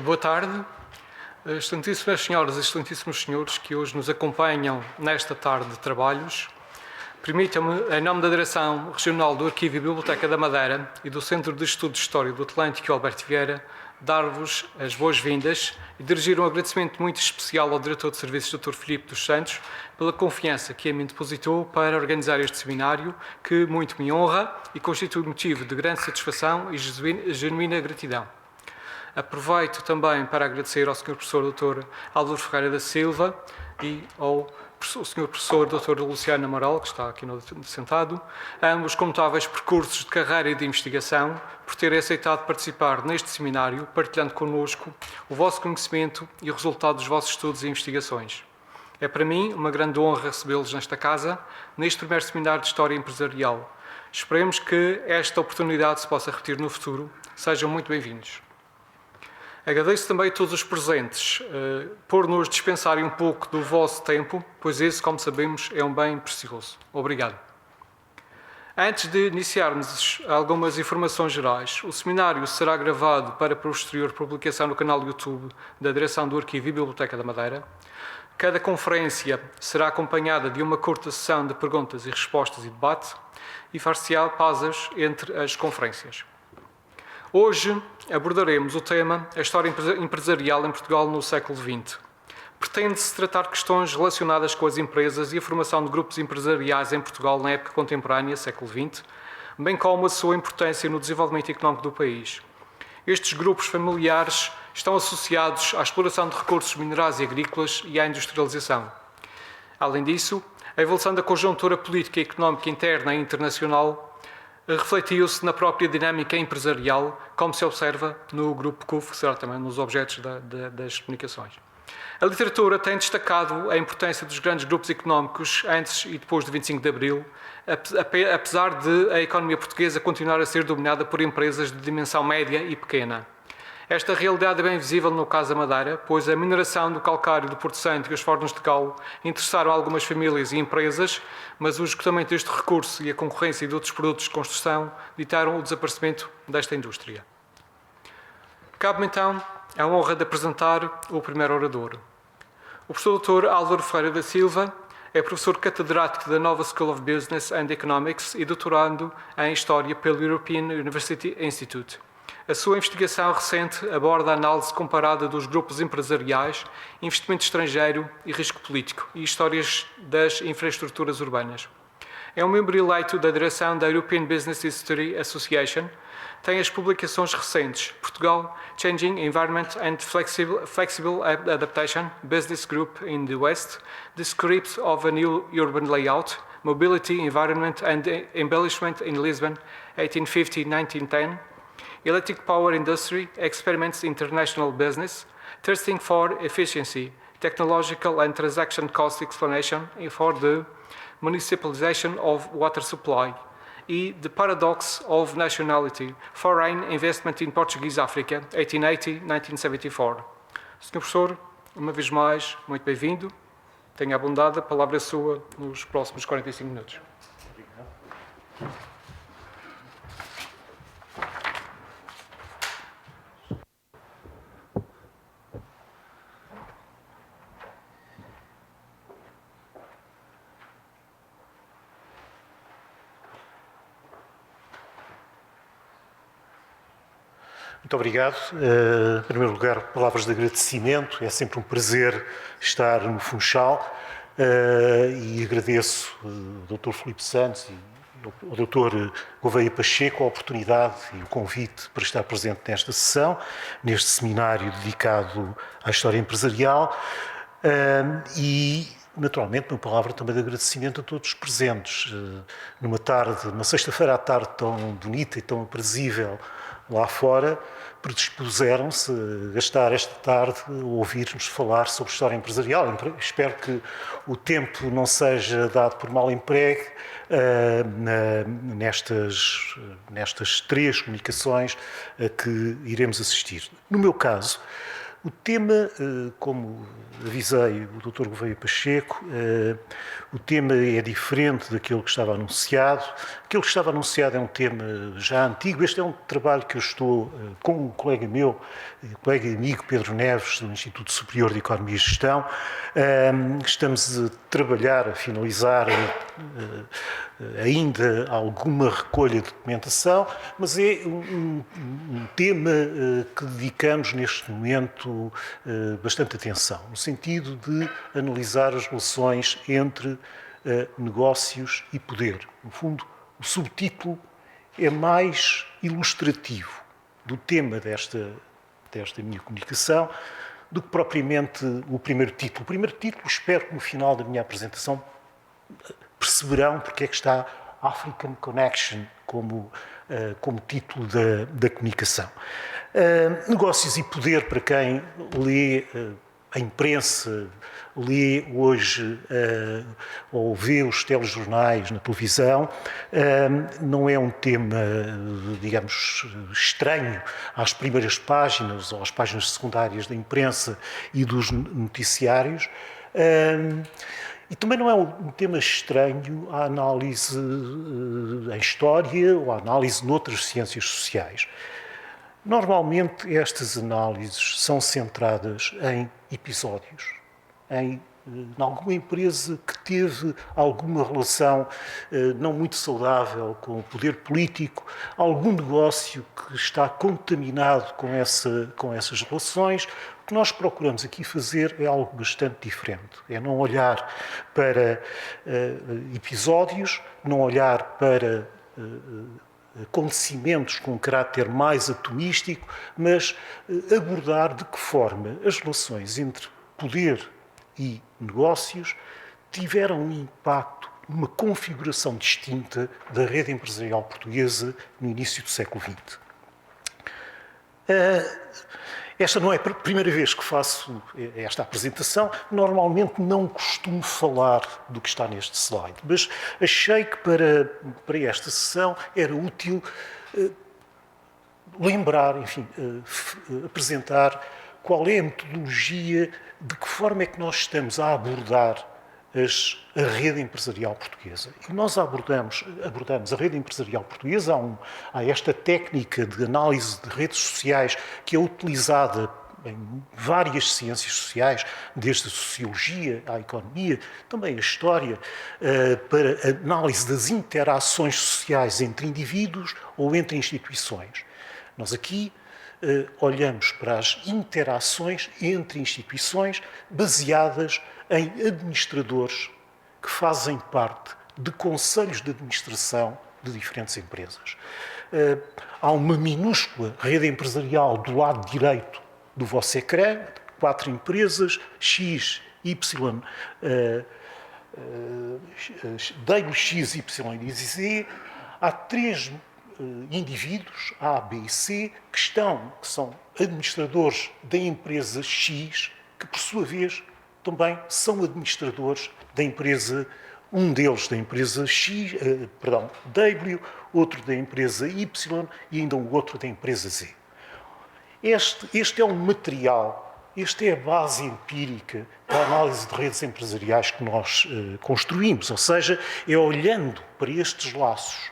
Boa tarde, excelentíssimas senhoras e excelentíssimos senhores que hoje nos acompanham nesta tarde de trabalhos. Permitam-me, em nome da Direção Regional do Arquivo e Biblioteca da Madeira e do Centro de Estudo de História do Atlântico Alberto Vieira, dar-vos as boas-vindas e dirigir um agradecimento muito especial ao Diretor de Serviços, Dr. Filipe dos Santos, pela confiança que a mim depositou para organizar este seminário, que muito me honra e constitui motivo de grande satisfação e genuína gratidão. Aproveito também para agradecer ao Sr. Professor Dr. Álvaro Ferreira da Silva e ao Sr. Professor Dr. Luciano Amaral, que está aqui sentado, ambos com notáveis percursos de carreira e de investigação, por terem aceitado participar neste seminário, partilhando connosco o vosso conhecimento e o resultado dos vossos estudos e investigações. É para mim uma grande honra recebê-los nesta casa, neste primeiro seminário de História Empresarial. Esperemos que esta oportunidade se possa repetir no futuro. Sejam muito bem-vindos. Agradeço também a todos os presentes por nos dispensarem um pouco do vosso tempo, pois esse, como sabemos, é um bem precioso. Obrigado. Antes de iniciarmos algumas informações gerais, o seminário será gravado para posterior publicação no canal YouTube da Direção do Arquivo e Biblioteca da Madeira. Cada conferência será acompanhada de uma curta sessão de perguntas e respostas e debate e far-se-á pausas entre as conferências. Hoje abordaremos o tema A História Empresarial em Portugal no século XX. Pretende-se tratar questões relacionadas com as empresas e a formação de grupos empresariais em Portugal na época contemporânea, século XX, bem como a sua importância no desenvolvimento económico do país. Estes grupos familiares estão associados à exploração de recursos minerais e agrícolas e à industrialização. Além disso, a evolução da conjuntura política e económica interna e internacional refletiu-se na própria dinâmica empresarial, como se observa no grupo CUF, que será também nos objetos das comunicações. A literatura tem destacado a importância dos grandes grupos económicos antes e depois de 25 de Abril, apesar de a economia portuguesa continuar a ser dominada por empresas de dimensão média e pequena. Esta realidade é bem visível no caso da Madeira, pois a mineração do calcário do Porto Santo e os fornos de cal interessaram algumas famílias e empresas, mas o esgotamento deste recurso e a concorrência de outros produtos de construção ditaram o desaparecimento desta indústria. Cabe-me então a honra de apresentar o primeiro orador. O professor Dr. Álvaro Ferreira da Silva é professor catedrático da Nova School of Business and Economics e doutorando em História pelo European University Institute. A sua investigação recente aborda a análise comparada dos grupos empresariais, investimento estrangeiro e risco político e histórias das infraestruturas urbanas. É um membro eleito da direção da European Business History Association. Tem as publicações recentes Portugal, Changing Environment and Flexible Adaptation, Business Group in the West, The Script of a New Urban Layout, Mobility, Environment and Embellishment in Lisbon, 1850-1910, Electric Power Industry, Experiments International Business, Thirsting for Efficiency, Technological and Transaction Cost Explanation for the Municipalization of Water Supply, e The Paradox of Nationality, Foreign Investment in Portuguese Africa, 1880-1974. Sr. Professor, uma vez mais, muito bem-vindo. Tenha a bondade, a palavra é sua nos próximos 45 minutos. Obrigado. Muito obrigado. Em primeiro lugar, palavras de agradecimento. É sempre um prazer estar no Funchal e agradeço ao Dr. Filipe Santos e ao Dr. Gouveia Pacheco a oportunidade e o convite para estar presente nesta sessão, neste seminário dedicado à história empresarial e, naturalmente, uma palavra também de agradecimento a todos os presentes. Numa tarde, uma sexta-feira à tarde tão bonita e tão aprazível lá fora, predispuseram-se a gastar esta tarde a ouvir-nos falar sobre história empresarial. Espero que o tempo não seja dado por mal emprego nestas três comunicações a que iremos assistir. No meu caso, o tema, como avisei o Dr. Gouveia Pacheco, O tema é diferente daquele que estava anunciado. Aquele que estava anunciado é um tema já antigo. Este é um trabalho que eu estou com um colega meu, colega e amigo Pedro Neves, do Instituto Superior de Economia e Gestão. Estamos a trabalhar, a finalizar ainda alguma recolha de documentação, mas é um tema que dedicamos neste momento bastante atenção, no sentido de analisar as relações entre negócios e poder. No fundo, o subtítulo é mais ilustrativo do tema desta minha comunicação do que propriamente o primeiro título. O primeiro título, espero que no final da minha apresentação perceberão porque é que está African Connection como título da comunicação. Negócios e poder, para quem lê a imprensa, lê hoje ou vê os telejornais na televisão, não é um tema, digamos, estranho às primeiras páginas ou às páginas secundárias da imprensa e dos noticiários. E também não é um tema estranho à análise em história ou à análise noutras ciências sociais. Normalmente estas análises são centradas em episódios, em alguma empresa que teve alguma relação não muito saudável com o poder político, algum negócio que está contaminado com essas relações. O que nós procuramos aqui fazer é algo bastante diferente. É não olhar para episódios, não olhar para acontecimentos com caráter mais atomístico, mas abordar de que forma as relações entre poder e negócios tiveram um impacto numa configuração distinta da rede empresarial portuguesa no início do século XX. Esta não é a primeira vez que faço esta apresentação. Normalmente não costumo falar do que está neste slide, mas achei que para esta sessão era útil lembrar, enfim, apresentar qual é a metodologia, de que forma é que nós estamos a abordar a rede empresarial portuguesa. E nós abordamos a rede empresarial portuguesa, há esta técnica de análise de redes sociais que é utilizada em várias ciências sociais, desde a sociologia à economia, também a história, para análise das interações sociais entre indivíduos ou entre instituições. Nós aqui olhamos para as interações entre instituições baseadas em administradores que fazem parte de conselhos de administração de diferentes empresas. Há uma minúscula rede empresarial do lado direito do vosso ecrã, 4 empresas, X, Y, W, X, Y e Z. Há 3 indivíduos, A, B e C, que são administradores da empresa X, que por sua vez também são administradores da empresa, um deles da empresa X, W, outro da empresa Y e ainda um outro da empresa Z. Este é um material, esta é a base empírica da análise de redes empresariais que nós construímos, ou seja, é olhando para estes laços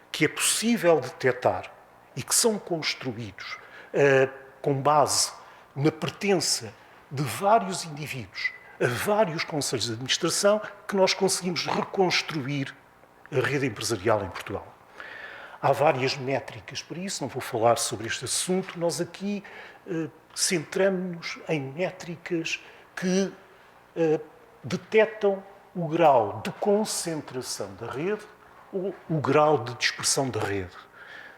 que é possível detectar e que são construídos com base na pertença de vários indivíduos a vários conselhos de administração que nós conseguimos reconstruir a rede empresarial em Portugal. Há várias métricas para isso, não vou falar sobre este assunto. Nós aqui centramos-nos em métricas que detectam o grau de concentração da rede ou o grau de dispersão da rede.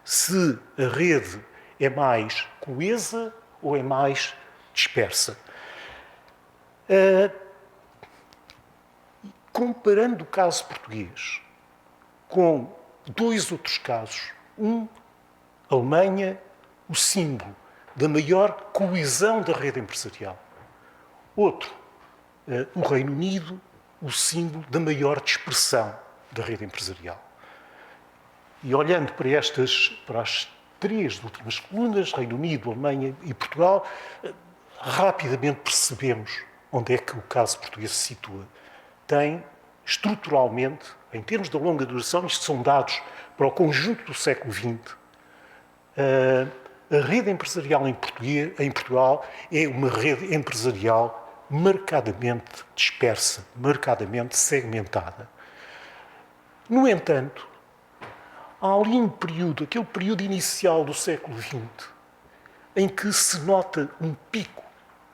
Se a rede é mais coesa ou é mais dispersa. Comparando o caso português com 2 outros casos, Alemanha, o símbolo da maior coesão da rede empresarial. Outro, o Reino Unido, o símbolo da maior dispersão da rede empresarial. E olhando para as 3 últimas colunas, Reino Unido, Alemanha e Portugal, rapidamente percebemos onde é que o caso português se situa. Tem estruturalmente, em termos de longa duração, isto são dados para o conjunto do século XX, a rede empresarial em Portugal é uma rede empresarial marcadamente dispersa, marcadamente segmentada. No entanto, há ali um período, aquele período inicial do século XX, em que se nota um pico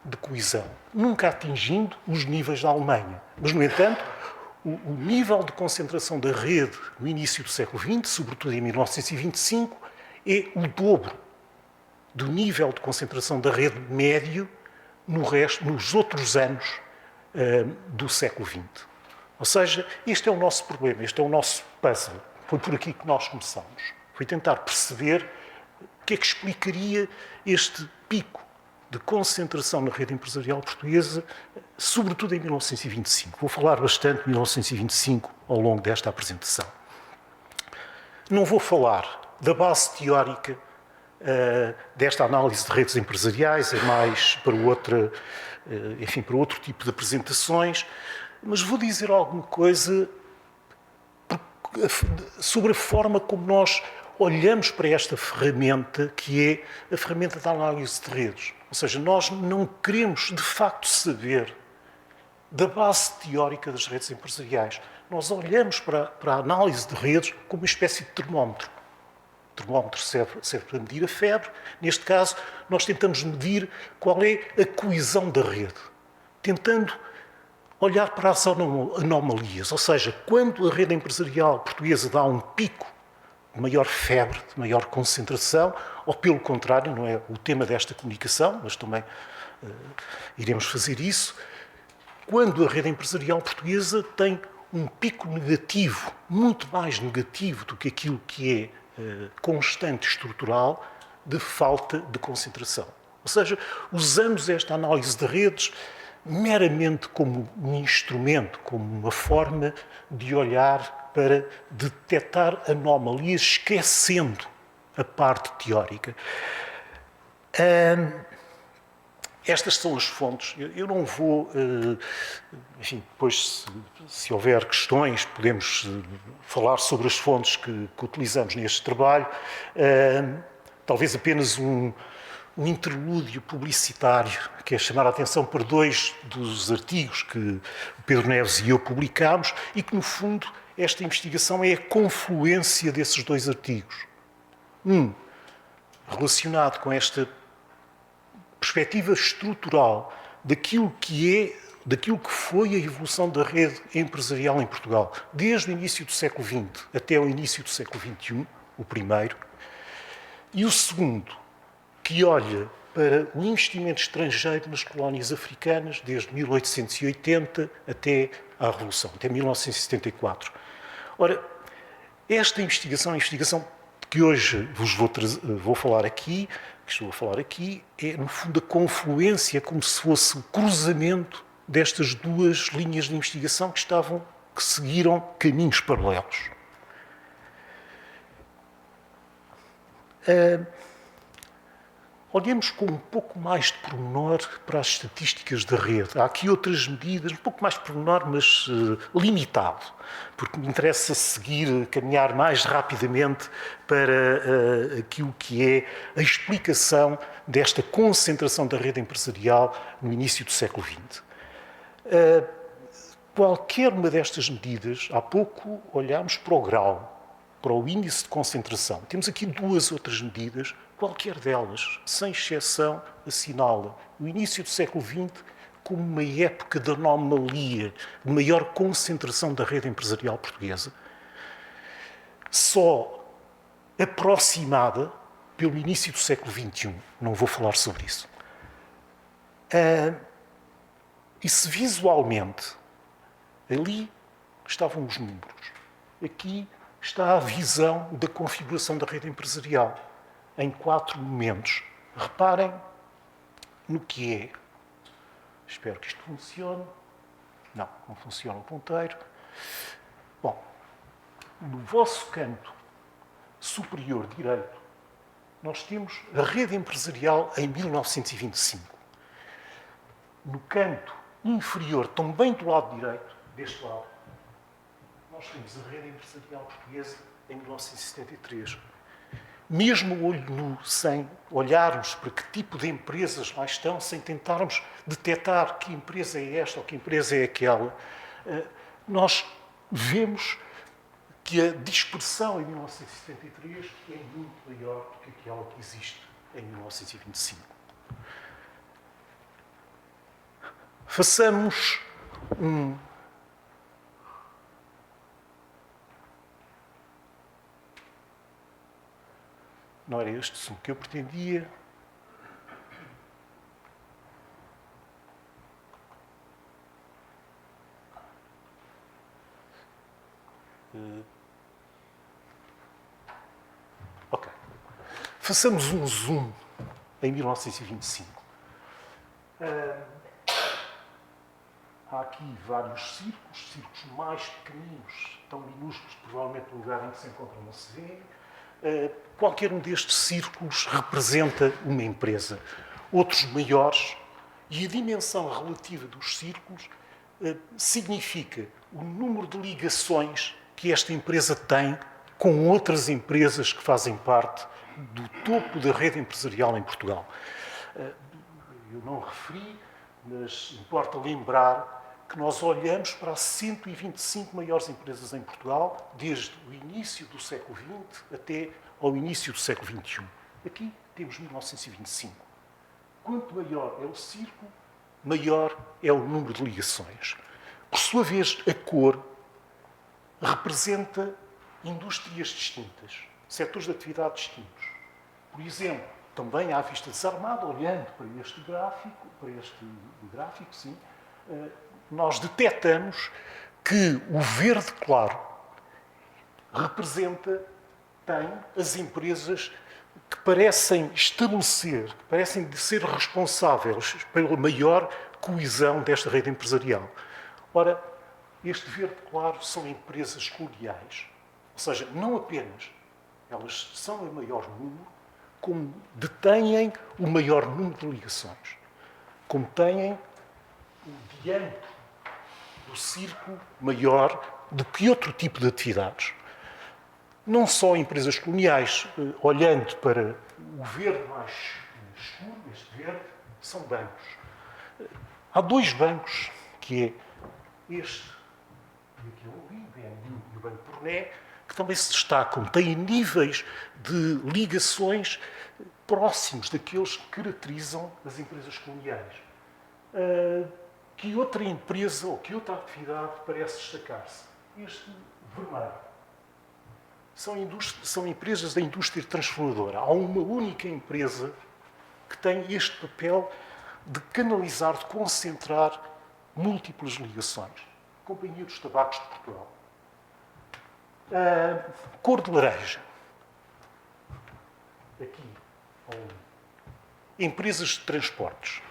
de coesão, nunca atingindo os níveis da Alemanha. Mas, no entanto, o nível de concentração da rede no início do século XX, sobretudo em 1925, é o dobro do nível de concentração da rede médio nos outros anos do século XX. Ou seja, este é o nosso problema, este é o nosso puzzle. Foi por aqui que nós começamos. Foi tentar perceber o que é que explicaria este pico de concentração na rede empresarial portuguesa, sobretudo em 1925. Vou falar bastante de 1925 ao longo desta apresentação. Não vou falar da base teórica desta análise de redes empresariais, é mais para para outro tipo de apresentações, mas vou dizer alguma coisa sobre a forma como nós olhamos para esta ferramenta, que é a ferramenta da análise de redes. Ou seja, nós não queremos, de facto, saber da base teórica das redes empresariais. Nós olhamos para a análise de redes como uma espécie de termómetro. O termómetro serve para medir a febre. Neste caso, nós tentamos medir qual é a coesão da rede, tentando olhar para as anomalias. Ou seja, quando a rede empresarial portuguesa dá um pico de maior febre, de maior concentração, ou pelo contrário, não é o tema desta comunicação, mas também iremos fazer isso, quando a rede empresarial portuguesa tem um pico negativo, muito mais negativo do que aquilo que é constante estrutural, de falta de concentração. Ou seja, usamos esta análise de redes meramente como um instrumento, como uma forma de olhar para detectar anomalias, esquecendo a parte teórica. Estas são as fontes. Eu não vou... Enfim, depois, se houver questões, podemos falar sobre as fontes que utilizamos neste trabalho. Talvez apenas um interlúdio publicitário, que é chamar a atenção para dois dos artigos que o Pedro Neves e eu publicámos e que, no fundo, esta investigação é a confluência desses dois artigos. Um relacionado com esta perspectiva estrutural daquilo que foi a evolução da rede empresarial em Portugal, desde o início do século XX até o início do século XXI, o primeiro, e o segundo, que olha para o investimento estrangeiro nas colónias africanas desde 1880 até à Revolução, até 1974. Ora, esta investigação, a investigação que hoje vos vou falar aqui, que estou a falar aqui, é, no fundo, a confluência, como se fosse o cruzamento destas duas linhas de investigação que seguiram caminhos paralelos. Olhemos com um pouco mais de pormenor para as estatísticas da rede. Há aqui outras medidas, um pouco mais de pormenor, mas limitado, porque me interessa caminhar mais rapidamente para aquilo que é a explicação desta concentração da rede empresarial no início do século XX. Qualquer uma destas medidas, há pouco olhámos para o grau, para o índice de concentração. Temos aqui duas outras medidas. Qualquer delas, sem exceção, assinala o início do século XX como uma época de anomalia, de maior concentração da rede empresarial portuguesa, só aproximada pelo início do século XXI. Não vou falar sobre isso. E se visualmente, ali estavam os números, aqui está a visão da configuração da rede empresarial, em 4 momentos. Reparem no que é. Espero que isto funcione. Não funciona o ponteiro. Bom, no vosso canto superior direito, nós temos a rede empresarial em 1925. No canto inferior, também do lado direito, deste lado, nós temos a rede empresarial portuguesa em 1973. Mesmo o olho nu, sem olharmos para que tipo de empresas lá estão, sem tentarmos detectar que empresa é esta ou que empresa é aquela, nós vemos que a dispersão em 1973 é muito maior do que aquela que existe em 1925. Façamos um... Não era este som que eu pretendia. Ok. Façamos um zoom em 1925. Há aqui vários círculos mais pequeninos, tão minúsculos, provavelmente no lugar em que se encontram não se vê. Qualquer um destes círculos representa uma empresa. Outros maiores, e a dimensão relativa dos círculos significa o número de ligações que esta empresa tem com outras empresas que fazem parte do topo da rede empresarial em Portugal. Eu não referi, mas importa lembrar que nós olhamos para as 125 maiores empresas em Portugal, desde o início do século XX até ao início do século XXI. Aqui temos 1925. Quanto maior é o círculo, maior é o número de ligações. Por sua vez, a cor representa indústrias distintas, setores de atividade distintos. Por exemplo, também à vista desarmada, olhando para este gráfico, sim, nós detectamos que o verde claro tem as empresas que parecem estabelecer, que parecem ser responsáveis pela maior coesão desta rede empresarial. Ora, este verde claro são empresas coloniais, ou seja, não apenas elas são a maior número, como detêm o maior número de ligações, como têm o diâmetro do círculo maior do que outro tipo de atividades. Não só empresas coloniais, olhando para o verde mais escuro, este verde, são bancos. Há dois bancos, que é este e aquele ali, o BNI e o Banco Porné, que também se destacam, têm níveis de ligações próximos daqueles que caracterizam as empresas coloniais. Que outra empresa ou que outra atividade parece destacar-se? Este vermelho. São empresas da indústria transformadora. Há uma única empresa que tem este papel de canalizar, de concentrar múltiplas ligações. Companhia dos Tabacos de Portugal. Cor de laranja. Aqui, empresas de transportes.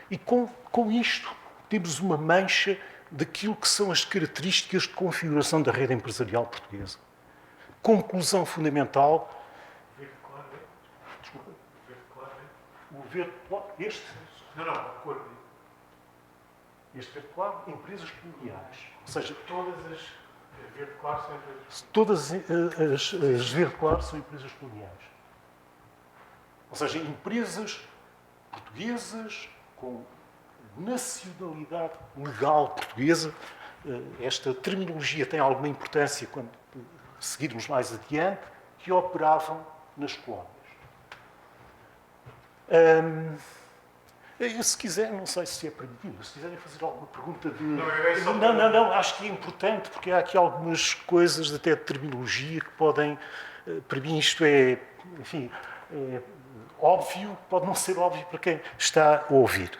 E com isto temos uma mancha daquilo que são as características de configuração da rede empresarial portuguesa. Conclusão fundamental. Verde claro, Desculpa. verde claro. O verde claro. Este? Não, a cor. Este verde claro, empresas coloniais. Ou seja, Todas as verde claro são empresas. todas as verde claro são empresas coloniais. Ou seja, empresas portuguesas com nacionalidade legal portuguesa. Esta terminologia tem alguma importância quando seguirmos mais adiante, que operavam nas colónias. Se quiser, não sei se é permitido, se quiserem fazer alguma pergunta de... Não, acho que é importante, porque há aqui algumas coisas até de terminologia que podem... Para mim isto é, enfim, é óbvio, pode não ser óbvio para quem está a ouvir.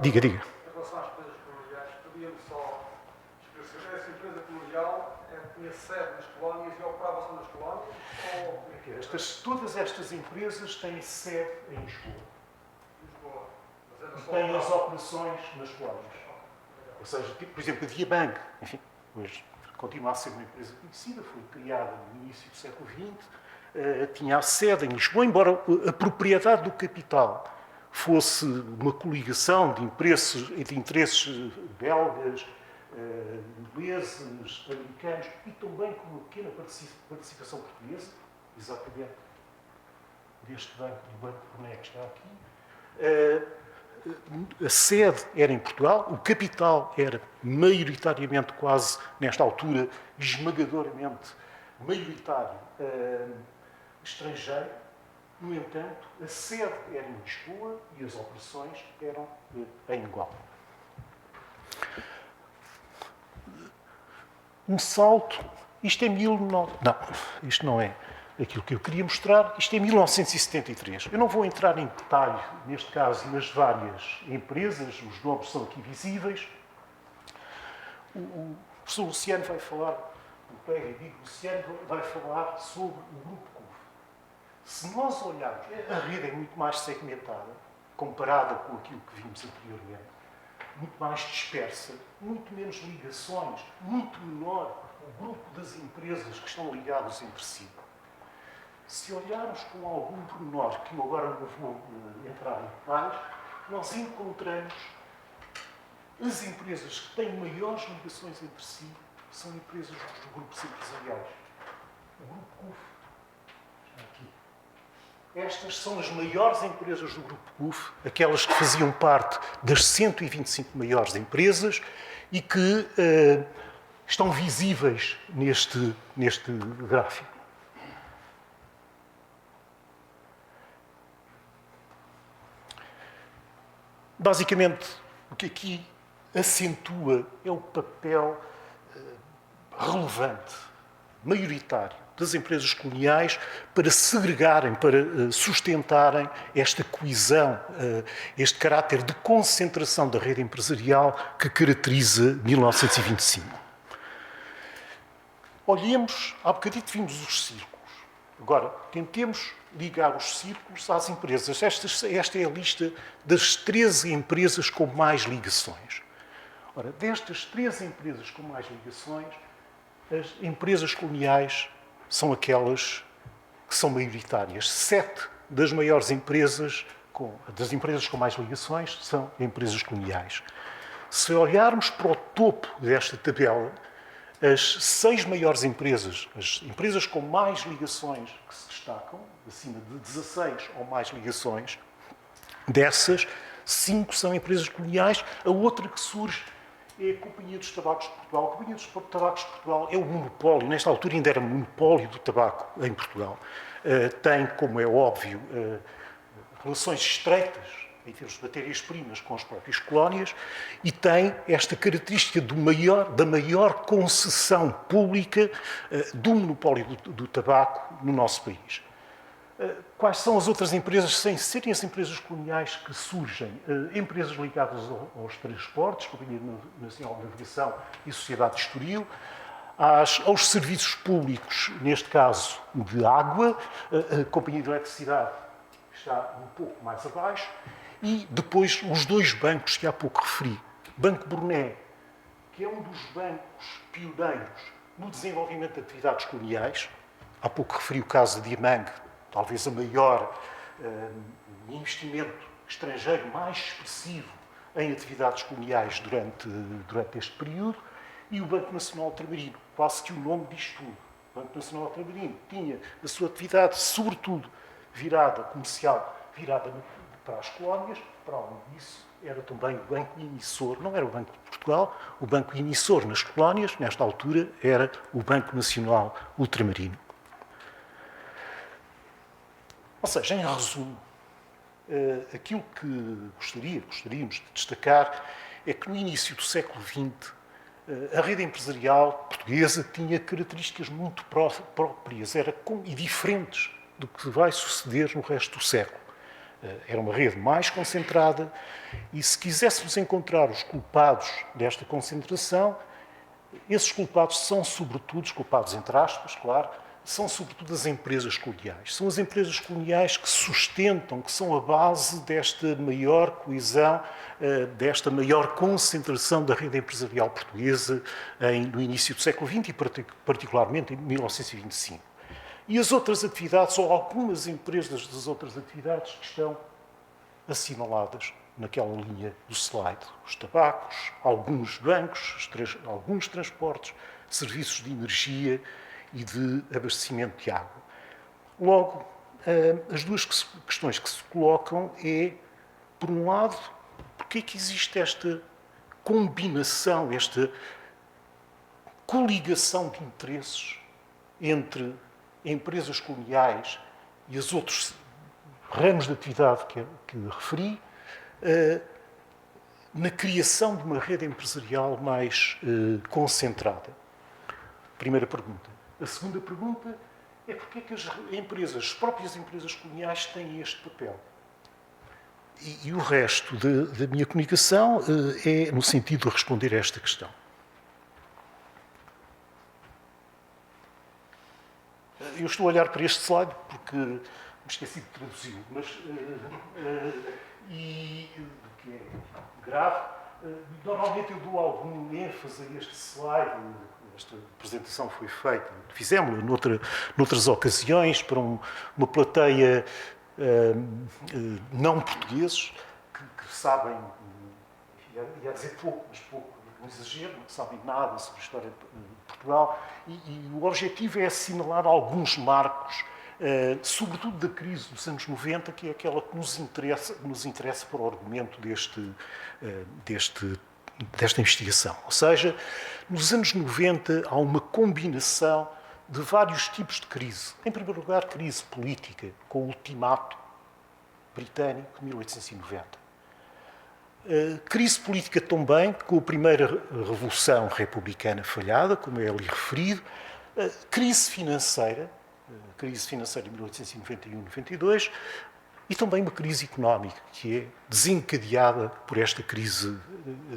Diga. Em relação às empresas coloniais, podia-me só esclarecer. Essa empresa colonial tinha sede nas colónias e operava só nas colónias? Ou... Todas estas empresas têm sede em Lisboa. Lisboa? Mas era E só têm as operar. operações nas colónias. Ou seja, por exemplo, a Diabank, enfim, hoje continua a ser uma empresa conhecida, foi criada no início do século XX, tinha a sede em Lisboa, embora a propriedade do capital fosse uma coligação de interesses belgas, ingleses, americanos e também com uma pequena participação portuguesa, exatamente deste banco, do Banco Brunet que está aqui. A sede era em Portugal, o capital era maioritariamente, quase nesta altura, esmagadoramente maioritário estrangeiro. No entanto, a sede era em Lisboa e as operações eram em Angola. Um salto, isto é 19... Não, isto não é aquilo que eu queria mostrar, isto é 1973. Eu não vou entrar em detalhe, neste caso, nas várias empresas, os nomes são aqui visíveis. O professor Luciano vai falar, o colega Diego Luciano vai falar sobre o Grupo CUF. Se nós olharmos, a rede é muito mais segmentada, comparada com aquilo que vimos anteriormente, muito mais dispersa, muito menos ligações, muito menor o grupo das empresas que estão ligadas entre si. Se olharmos com algum pormenor, que eu agora não vou entrar em detalhes, nós encontramos as empresas que têm maiores ligações entre si, são empresas dos grupos empresariais. O Grupo CUF está aqui. Estas são as maiores empresas do Grupo CUF, aquelas que faziam parte das 125 maiores empresas e que estão visíveis neste gráfico. Basicamente, o que aqui acentua é o papel relevante, maioritário, das empresas coloniais para segregarem, para sustentarem esta coesão, este caráter de concentração da rede empresarial que caracteriza 1925. Olhemos, há bocadito vimos os círculos. Agora, tentemos ligar os círculos às empresas. Esta é a lista das 13 empresas com mais ligações. Ora, destas 13 empresas com mais ligações, as empresas coloniais são aquelas que são maioritárias. 7 das maiores empresas, das empresas com mais ligações, são empresas coloniais. Se olharmos para o topo desta tabela, as 6 maiores empresas, as empresas com mais ligações que se destacam, acima de 16 ou mais ligações, dessas, 5 são empresas coloniais. A outra que surge é a Companhia dos Tabacos de Portugal. A Companhia dos Tabacos de Portugal é o monopólio, nesta altura ainda era monopólio do tabaco em Portugal. Tem, como é óbvio, relações estreitas em termos de matérias-primas com as próprias colónias e tem esta característica da maior concessão pública do monopólio do tabaco no nosso país. Quais são as outras empresas, sem serem as empresas coloniais, que surgem? Empresas ligadas aos transportes, Companhia Nacional de Navegação e Sociedade de Estoril, aos serviços públicos, neste caso de água, a Companhia de Eletricidade está um pouco mais abaixo, e depois os 2 bancos que há pouco referi. Banco Brunet, que é um dos bancos pioneiros no desenvolvimento de atividades coloniais. Há pouco referi o caso de Diamang, talvez a maior investimento estrangeiro mais expressivo em atividades coloniais durante este período, e o Banco Nacional Ultramarino, quase que o nome diz tudo. O Banco Nacional Ultramarino tinha a sua atividade, sobretudo, comercial, virada para as colónias. Para além disso, era também o banco emissor, não era o Banco de Portugal, o banco emissor nas colónias, nesta altura, era o Banco Nacional Ultramarino. Ou seja, em resumo, aquilo que gostaríamos de destacar é que no início do século XX a rede empresarial portuguesa tinha características muito próprias e diferentes do que vai suceder no resto do século. Era uma rede mais concentrada e, se quiséssemos encontrar os culpados desta concentração, esses culpados são sobretudo, os culpados entre aspas, claro, são sobretudo as empresas coloniais. São as empresas coloniais que sustentam, que são a base desta maior coesão, desta maior concentração da rede empresarial portuguesa no início do século XX e particularmente em 1925. E as outras atividades, ou algumas empresas das outras atividades, que estão assinaladas naquela linha do slide. Os tabacos, alguns bancos, alguns transportes, serviços de energia e de abastecimento de água. Logo, as duas questões que se colocam é, por um lado, porque é que existe esta combinação, esta coligação de interesses entre empresas coloniais e os outros ramos de atividade que referi, na criação de uma rede empresarial mais concentrada? Primeira pergunta. A segunda pergunta é porque é que as próprias empresas coloniais têm este papel? E o resto da minha comunicação é no sentido de responder a esta questão. Eu estou a olhar para este slide porque me esqueci de traduzi-lo, mas que é grave. Normalmente eu dou algum ênfase a este slide. Esta apresentação foi feita, fizemos-la noutras ocasiões para uma plateia não portugueses que sabem, ia dizer pouco, mas pouco, não exagero, não sabem nada sobre a história de Portugal, e o objetivo é assinalar alguns marcos, sobretudo da crise dos anos 90, que é aquela que nos interessa para o argumento desta investigação. Ou seja, nos anos 90 há uma combinação de vários tipos de crise. Em primeiro lugar, crise política, com o ultimato britânico de 1890. Crise política também com a primeira revolução republicana falhada, como é ali referido. Crise financeira de 1891-92, e também uma crise económica, que é desencadeada por esta crise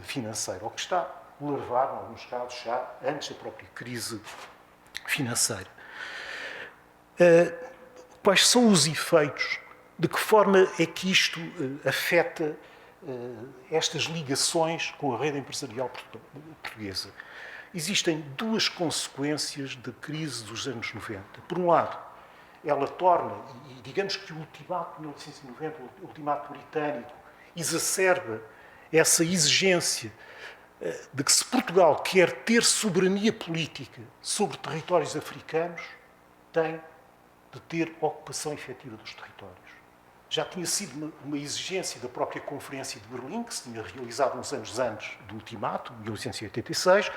financeira, ou que está a levar, em alguns casos, já antes da própria crise financeira. Quais são os efeitos? De que forma é que isto afeta estas ligações com a rede empresarial portuguesa? Existem duas consequências da crise dos anos 90. Por um lado, ela torna, e digamos que o ultimato de 1890, o ultimato britânico, exacerba essa exigência de que, se Portugal quer ter soberania política sobre territórios africanos, tem de ter ocupação efetiva dos territórios. Já tinha sido uma exigência da própria Conferência de Berlim, que se tinha realizado uns anos antes do ultimato, 1886.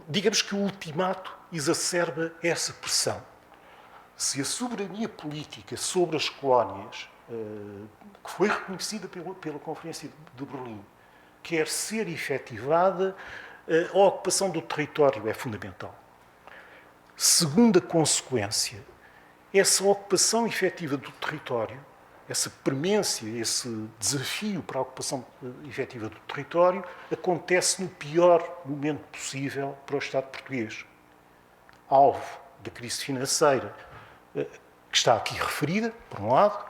Digamos que o ultimato exacerba essa pressão. Se a soberania política sobre as colónias, que foi reconhecida pela Conferência de Berlim, quer ser efetivada, a ocupação do território é fundamental. Segunda consequência, essa ocupação efetiva do território, essa premência, esse desafio para a ocupação efetiva do território, acontece no pior momento possível para o Estado português. Alvo da crise financeira, que está aqui referida, por um lado,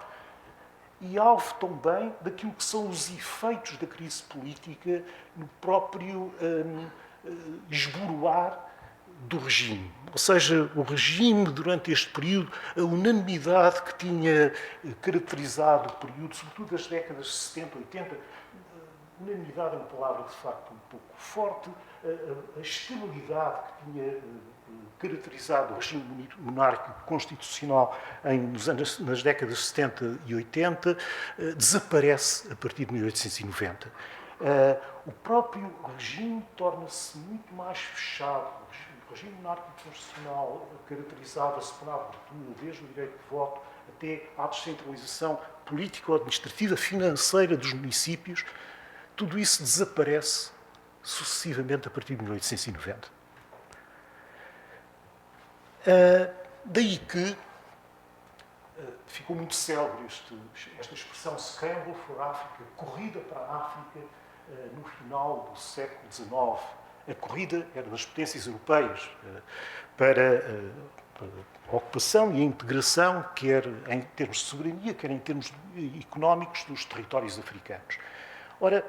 e alvo também daquilo que são os efeitos da crise política no próprio esboroar do regime. Ou seja, o regime, durante este período, a unanimidade que tinha caracterizado o período, sobretudo das décadas de 70, 80, unanimidade é uma palavra, de facto, um pouco forte, a estabilidade que tinha caracterizado o regime monárquico constitucional nas décadas de 70 e 80, desaparece a partir de 1890. O próprio regime torna-se muito mais fechado. O regime monárquico constitucional caracterizava-se pela abertura, desde o direito de voto até à descentralização político-administrativa, financeira dos municípios. Tudo isso desaparece sucessivamente a partir de 1890. Daí que ficou muito célebre esta expressão Scramble for Africa, corrida para a África, no final do século XIX. A corrida era das potências europeias para a ocupação e a integração, quer em termos de soberania, quer em termos económicos, dos territórios africanos. Ora,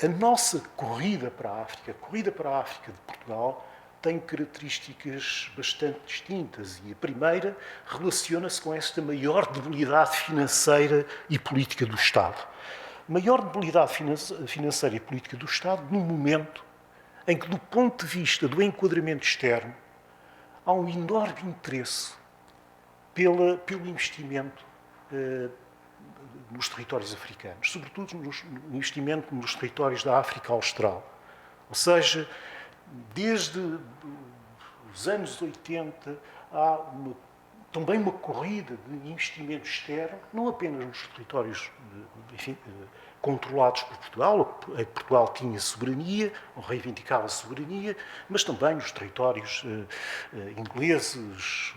a nossa corrida para a África de Portugal, tem características bastante distintas, e a primeira relaciona-se com esta maior debilidade financeira e política do Estado. maior debilidade financeira e política do Estado num momento em que, do ponto de vista do enquadramento externo, há um enorme interesse pelo investimento nos territórios africanos, sobretudo no investimento nos territórios da África Austral. Ou seja, desde os anos 80 há também uma corrida de investimento externo, não apenas nos territórios controlados por Portugal, em que Portugal tinha soberania, ou reivindicava soberania, mas também nos territórios ingleses,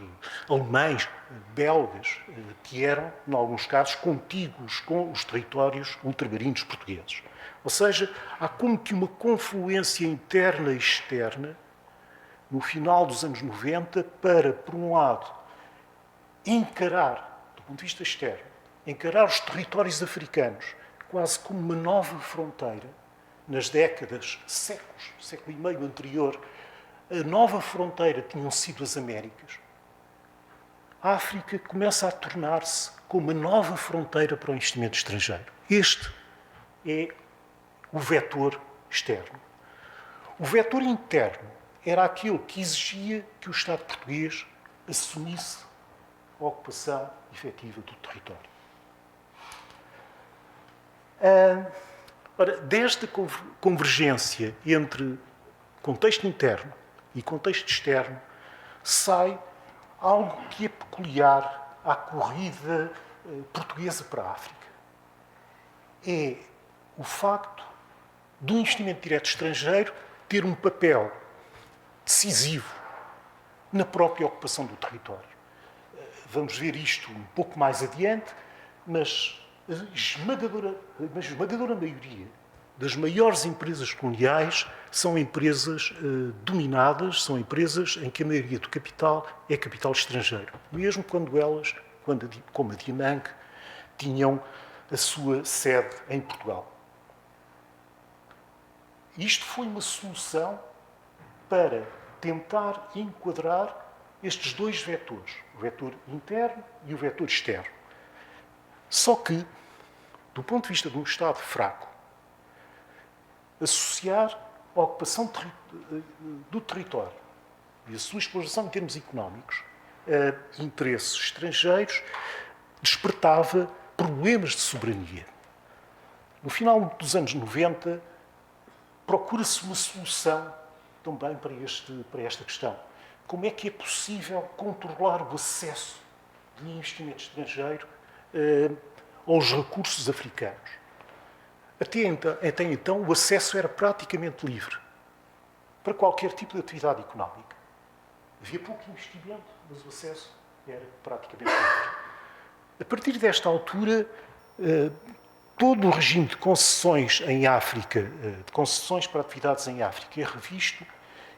alemães, belgas, que eram, em alguns casos, contíguos com os territórios ultramarinos portugueses. Ou seja, há como que uma confluência interna e externa, no final dos anos 90, para, por um lado, encarar, do ponto de vista externo, encarar os territórios africanos quase como uma nova fronteira. Nas décadas, século e meio anterior, a nova fronteira tinham sido as Américas. A África começa a tornar-se como uma nova fronteira para o investimento estrangeiro. Este é o vetor externo. O vetor interno era aquele que exigia que o Estado português assumisse a ocupação efetiva do território. Ora, desta convergência entre contexto interno e contexto externo, sai algo que é peculiar à corrida portuguesa para a África. É o facto do investimento direto estrangeiro ter um papel decisivo na própria ocupação do território. Vamos ver isto um pouco mais adiante, mas a esmagadora maioria das maiores empresas coloniais são empresas dominadas, são empresas em que a maioria do capital é capital estrangeiro, mesmo quando elas, como a Diamang, tinham a sua sede em Portugal. Isto foi uma solução para tentar enquadrar estes dois vetores, o vetor interno e o vetor externo. Só que, do ponto de vista de um Estado fraco, associar a ocupação do território e a sua exploração em termos económicos a interesses estrangeiros despertava problemas de soberania. No final dos anos 90, procura-se uma solução também para esta questão. Como é que é possível controlar o acesso de investimento estrangeiro aos recursos africanos? Até então, o acesso era praticamente livre para qualquer tipo de atividade económica. Havia pouco investimento, mas o acesso era praticamente livre. A partir desta altura, todo o regime de concessões em África, de concessões para atividades em África, é revisto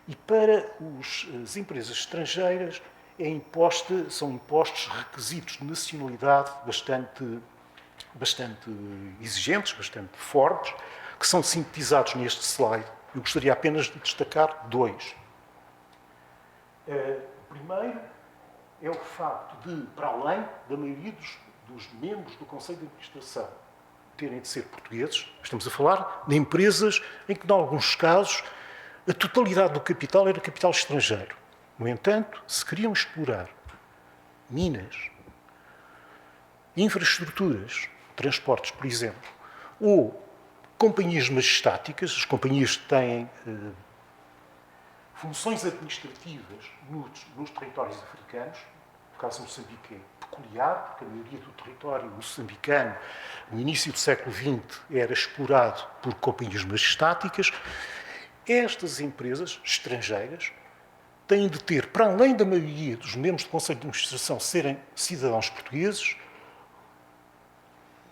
e para as empresas estrangeiras são impostos requisitos de nacionalidade bastante exigentes, bastante fortes, que são sintetizados neste slide. Eu gostaria apenas de destacar dois. O primeiro é o facto de, para além da maioria dos membros do Conselho de Administração terem de ser portugueses, estamos a falar de empresas em que, em alguns casos, a totalidade do capital era capital estrangeiro. No entanto, se queriam explorar minas, infraestruturas, transportes, por exemplo, ou companhias majestáticas, as companhias que têm funções administrativas nos territórios africanos, no caso de Moçambique é peculiar, porque a maioria do território moçambicano, no início do século XX, era explorado por companhias majestáticas. Estas empresas estrangeiras têm de ter, para além da maioria dos membros do Conselho de Administração serem cidadãos portugueses,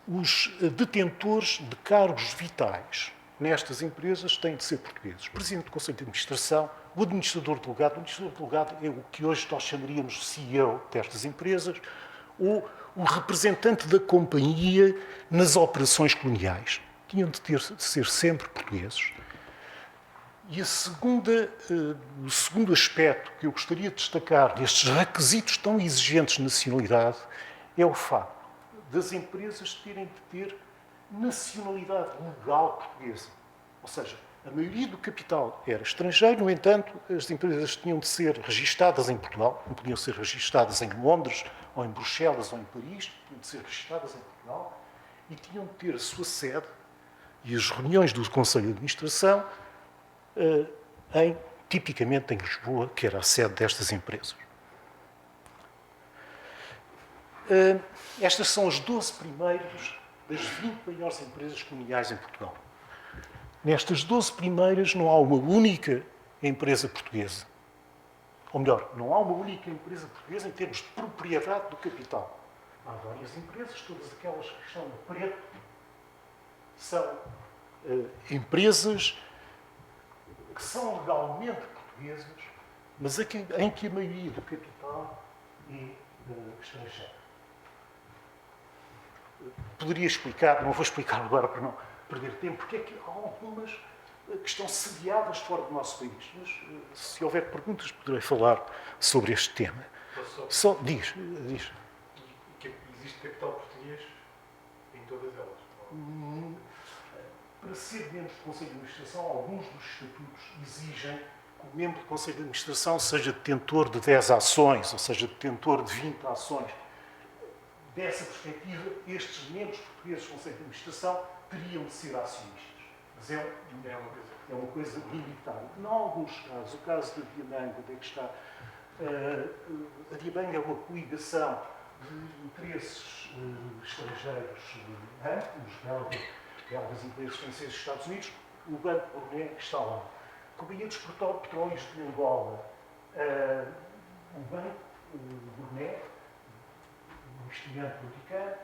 os detentores de cargos vitais nestas empresas têm de ser portugueses. O Presidente do Conselho de Administração, o Administrador Delegado. O Administrador Delegado é o que hoje nós chamaríamos de CEO destas empresas, ou o representante da companhia nas operações coloniais. Tinham de ser sempre portugueses. E o segundo aspecto que eu gostaria de destacar nestes requisitos tão exigentes de nacionalidade é o facto das empresas terem de ter nacionalidade legal portuguesa. Ou seja, a maioria do capital era estrangeiro, no entanto, as empresas tinham de ser registadas em Portugal, não podiam ser registadas em Londres, ou em Bruxelas, ou em Paris, tinham de ser registadas em Portugal e tinham de ter a sua sede e as reuniões do Conselho de Administração tipicamente em Lisboa, que era a sede destas empresas. Estas são as 12 primeiras das 20 maiores empresas coloniais em Portugal. Nestas 12 primeiras não há uma única empresa portuguesa. Ou melhor, não há uma única empresa portuguesa em termos de propriedade do capital. Há várias empresas, todas aquelas que estão no preto são empresas que são legalmente portuguesas, mas em que a maioria do capital é estrangeiro. Poderia explicar, não vou explicar agora para não perder tempo, porque é que há algumas que estão sediadas fora do nosso país. Mas, se houver perguntas, poderei falar sobre este tema. Só diz. Existe capital português em todas elas? Para ser membro do Conselho de Administração, alguns dos estatutos exigem que o membro do Conselho de Administração seja detentor de 10 ações, ou seja, detentor de 20 ações. Dessa perspectiva, estes membros portugueses do Conselho de Administração teriam de ser acionistas. Mas é uma coisa militar. Em alguns casos, o caso da Diabanga, onde é que está? A Diabanga é uma coligação de interesses estrangeiros amplos, belgas, ingleses, franceses, Estados Unidos. O Banco Burné está lá. A Companhia dos Petróleos de Angola, o Banco Burné, investimento americano,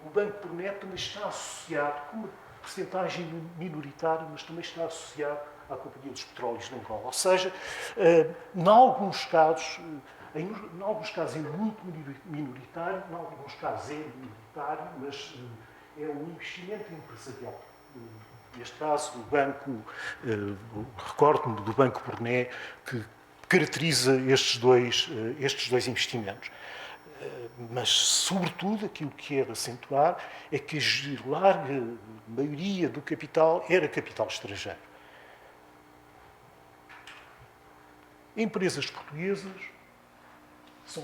o Banco Burné também está associado, com uma percentagem minoritária, mas também está associado à Companhia dos Petróleos de Angola. Ou seja, em alguns casos é muito minoritário, em alguns casos é minoritário, mas é um investimento empresarial. Neste caso, o banco, recordo-me do Banco Burné, que caracteriza estes dois investimentos. Mas, sobretudo, aquilo que quero acentuar é que a larga maioria do capital era capital estrangeiro. Empresas portuguesas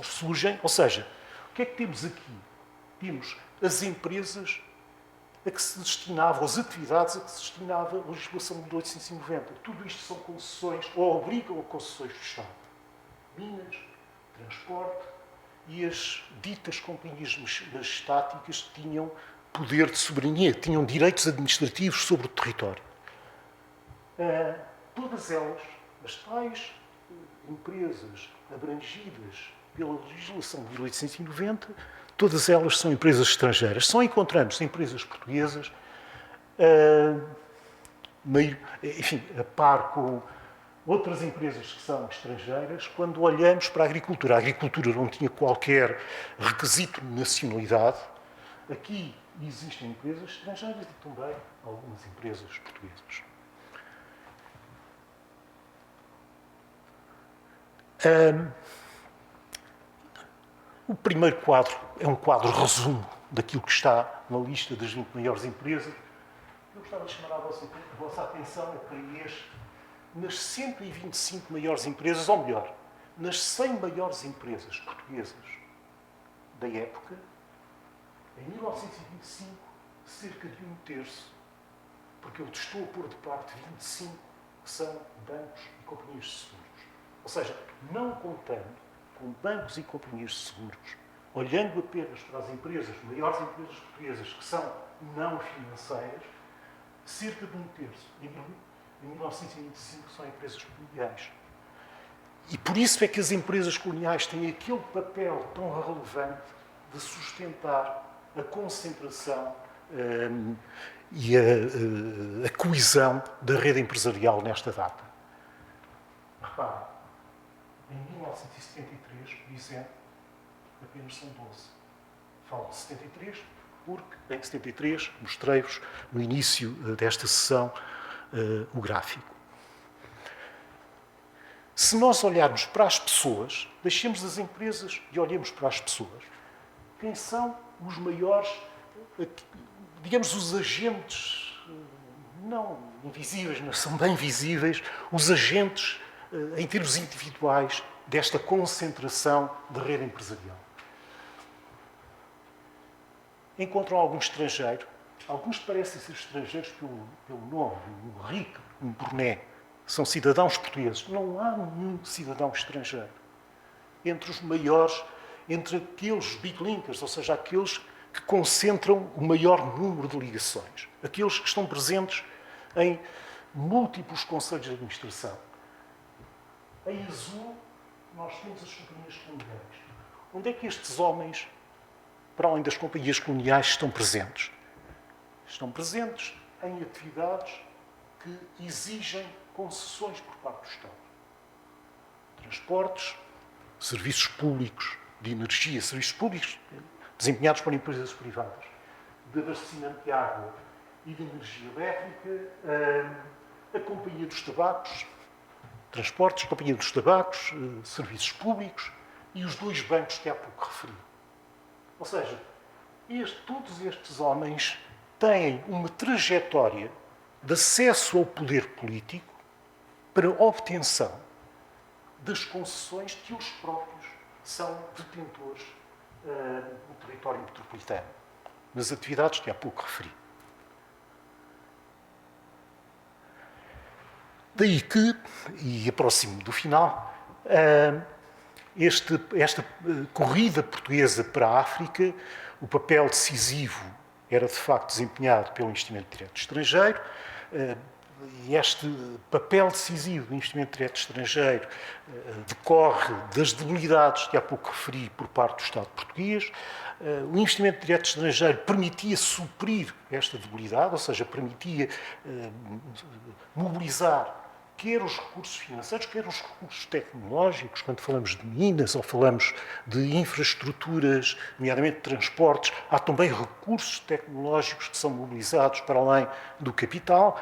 surgem, ou seja, o que é que temos aqui? Temos as empresas a que se destinava, as atividades a que se destinava a legislação de 1890. Tudo isto são concessões, ou obrigam a concessões do Estado. Minas, transporte, e as ditas companhias estáticas tinham poder de soberania, tinham direitos administrativos sobre o território. Todas elas, as tais empresas abrangidas pela legislação de 1890, todas elas são empresas estrangeiras. Só encontramos empresas portuguesas, enfim, a par com outras empresas que são estrangeiras, quando olhamos para a agricultura. A agricultura não tinha qualquer requisito de nacionalidade. Aqui existem empresas estrangeiras e também algumas empresas portuguesas. O primeiro quadro é um quadro resumo daquilo que está na lista das 20 maiores empresas. Eu gostava de chamar a vossa atenção para este. Nas 125 maiores empresas, ou melhor, nas 100 maiores empresas portuguesas da época, em 1925, cerca de um terço, porque eu estou a pôr de parte 25, que são bancos e companhias de seguros. Ou seja, não contando com bancos e companhias de seguros, olhando apenas para as empresas, maiores empresas portuguesas, que são não financeiras, cerca de um terço. Em 1925 são empresas coloniais. E por isso é que as empresas coloniais têm aquele papel tão relevante de sustentar a concentração e a coesão da rede empresarial nesta data. Reparem, em 1973, por exemplo, apenas são 12. Falo de 73 porque em 73 mostrei-vos no início desta sessão o gráfico. Se nós olharmos para as pessoas, deixemos as empresas e olhemos para as pessoas. Quem são os maiores, digamos, os agentes, não invisíveis, mas são bem visíveis, os agentes, em termos individuais, desta concentração de rede empresarial. Encontram algum estrangeiro, alguns parecem ser estrangeiros pelo nome, o Henrique, o Brunet, são cidadãos portugueses. Não há nenhum cidadão estrangeiro. Entre os maiores, entre aqueles big linkers, ou seja, aqueles que concentram o maior número de ligações, aqueles que estão presentes em múltiplos conselhos de administração. Em azul, nós temos as companhias coloniais. Onde é que estes homens, para além das companhias coloniais, estão presentes? Estão presentes em atividades que exigem concessões por parte do Estado. Transportes, serviços públicos de energia, serviços públicos desempenhados por empresas privadas, de abastecimento de água e de energia elétrica, a Companhia dos Tabacos, transportes, Companhia dos Tabacos, serviços públicos e os dois bancos que há pouco referi. Ou seja, todos estes homens têm uma trajetória de acesso ao poder político para obtenção das concessões que eles próprios são detentores no território metropolitano, nas atividades que há pouco referi. Daí que, e aproximo do final, esta corrida portuguesa para a África, o papel decisivo era de facto desempenhado pelo investimento direto estrangeiro, e este papel decisivo do investimento direto estrangeiro decorre das debilidades que há pouco referi por parte do Estado português. O investimento direto estrangeiro permitia suprir esta debilidade, ou seja, permitia mobilizar quer os recursos financeiros, quer os recursos tecnológicos, quando falamos de minas ou falamos de infraestruturas, nomeadamente de transportes, há também recursos tecnológicos que são mobilizados para além do capital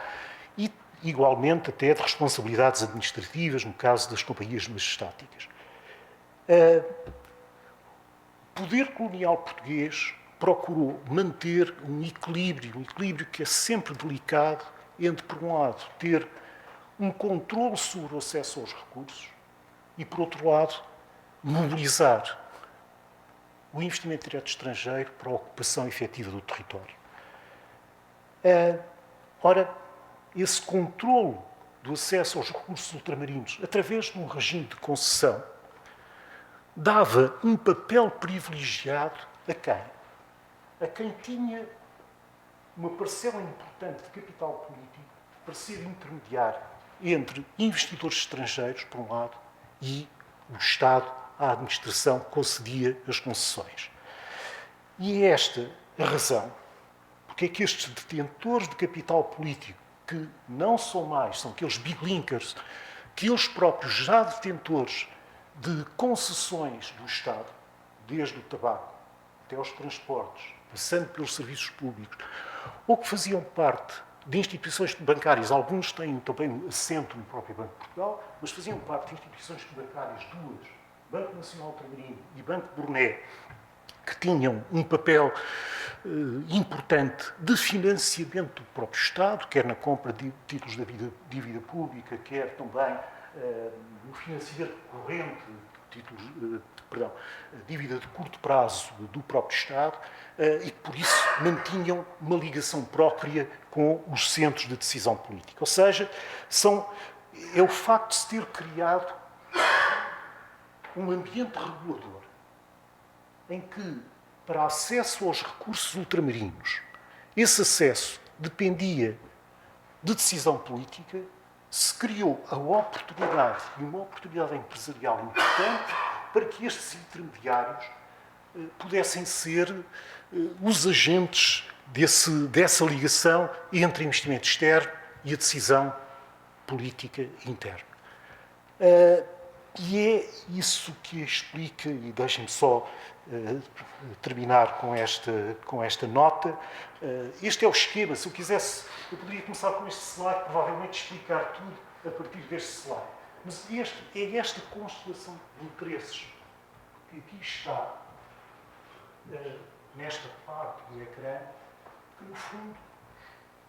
e, igualmente, até de responsabilidades administrativas, no caso das companhias majestáticas. O poder colonial português procurou manter um equilíbrio que é sempre delicado entre, por um lado, ter um controle sobre o acesso aos recursos e, por outro lado, mobilizar o investimento direto estrangeiro para a ocupação efetiva do território. Ora, esse controle do acesso aos recursos ultramarinos, através de um regime de concessão, dava um papel privilegiado a quem? A quem tinha uma parcela importante de capital político para ser intermediário entre investidores estrangeiros, por um lado, e o Estado, a administração, concedia as concessões. E é esta a razão porque é que estes detentores de capital político, que não são mais, são aqueles big linkers, que eles próprios já detentores de concessões do Estado, desde o tabaco até aos transportes, passando pelos serviços públicos, ou que faziam parte de instituições bancárias, alguns têm também assento no próprio Banco de Portugal, mas faziam parte de instituições bancárias duas, Banco Nacional Ultramarino e Banco Brunet, que tinham um papel importante de financiamento do próprio Estado, quer na compra de títulos de dívida pública, quer também no financiamento corrente de títulos, dívida de curto prazo do próprio Estado, e que, por isso, mantinham uma ligação própria com os centros de decisão política. Ou seja, é o facto de se ter criado um ambiente regulador em que, para acesso aos recursos ultramarinos, esse acesso dependia de decisão política, se criou a oportunidade, e uma oportunidade empresarial importante, para que estes intermediários pudessem ser os agentes dessa ligação entre investimento externo e a decisão política interna. E é isso que explica, e deixem-me só terminar com esta nota. Este é o esquema. Se eu quisesse, eu poderia começar com este slide, provavelmente explicar tudo a partir deste slide. Mas é esta constelação de interesses que aqui está, nesta parte do ecrã, que, no fundo,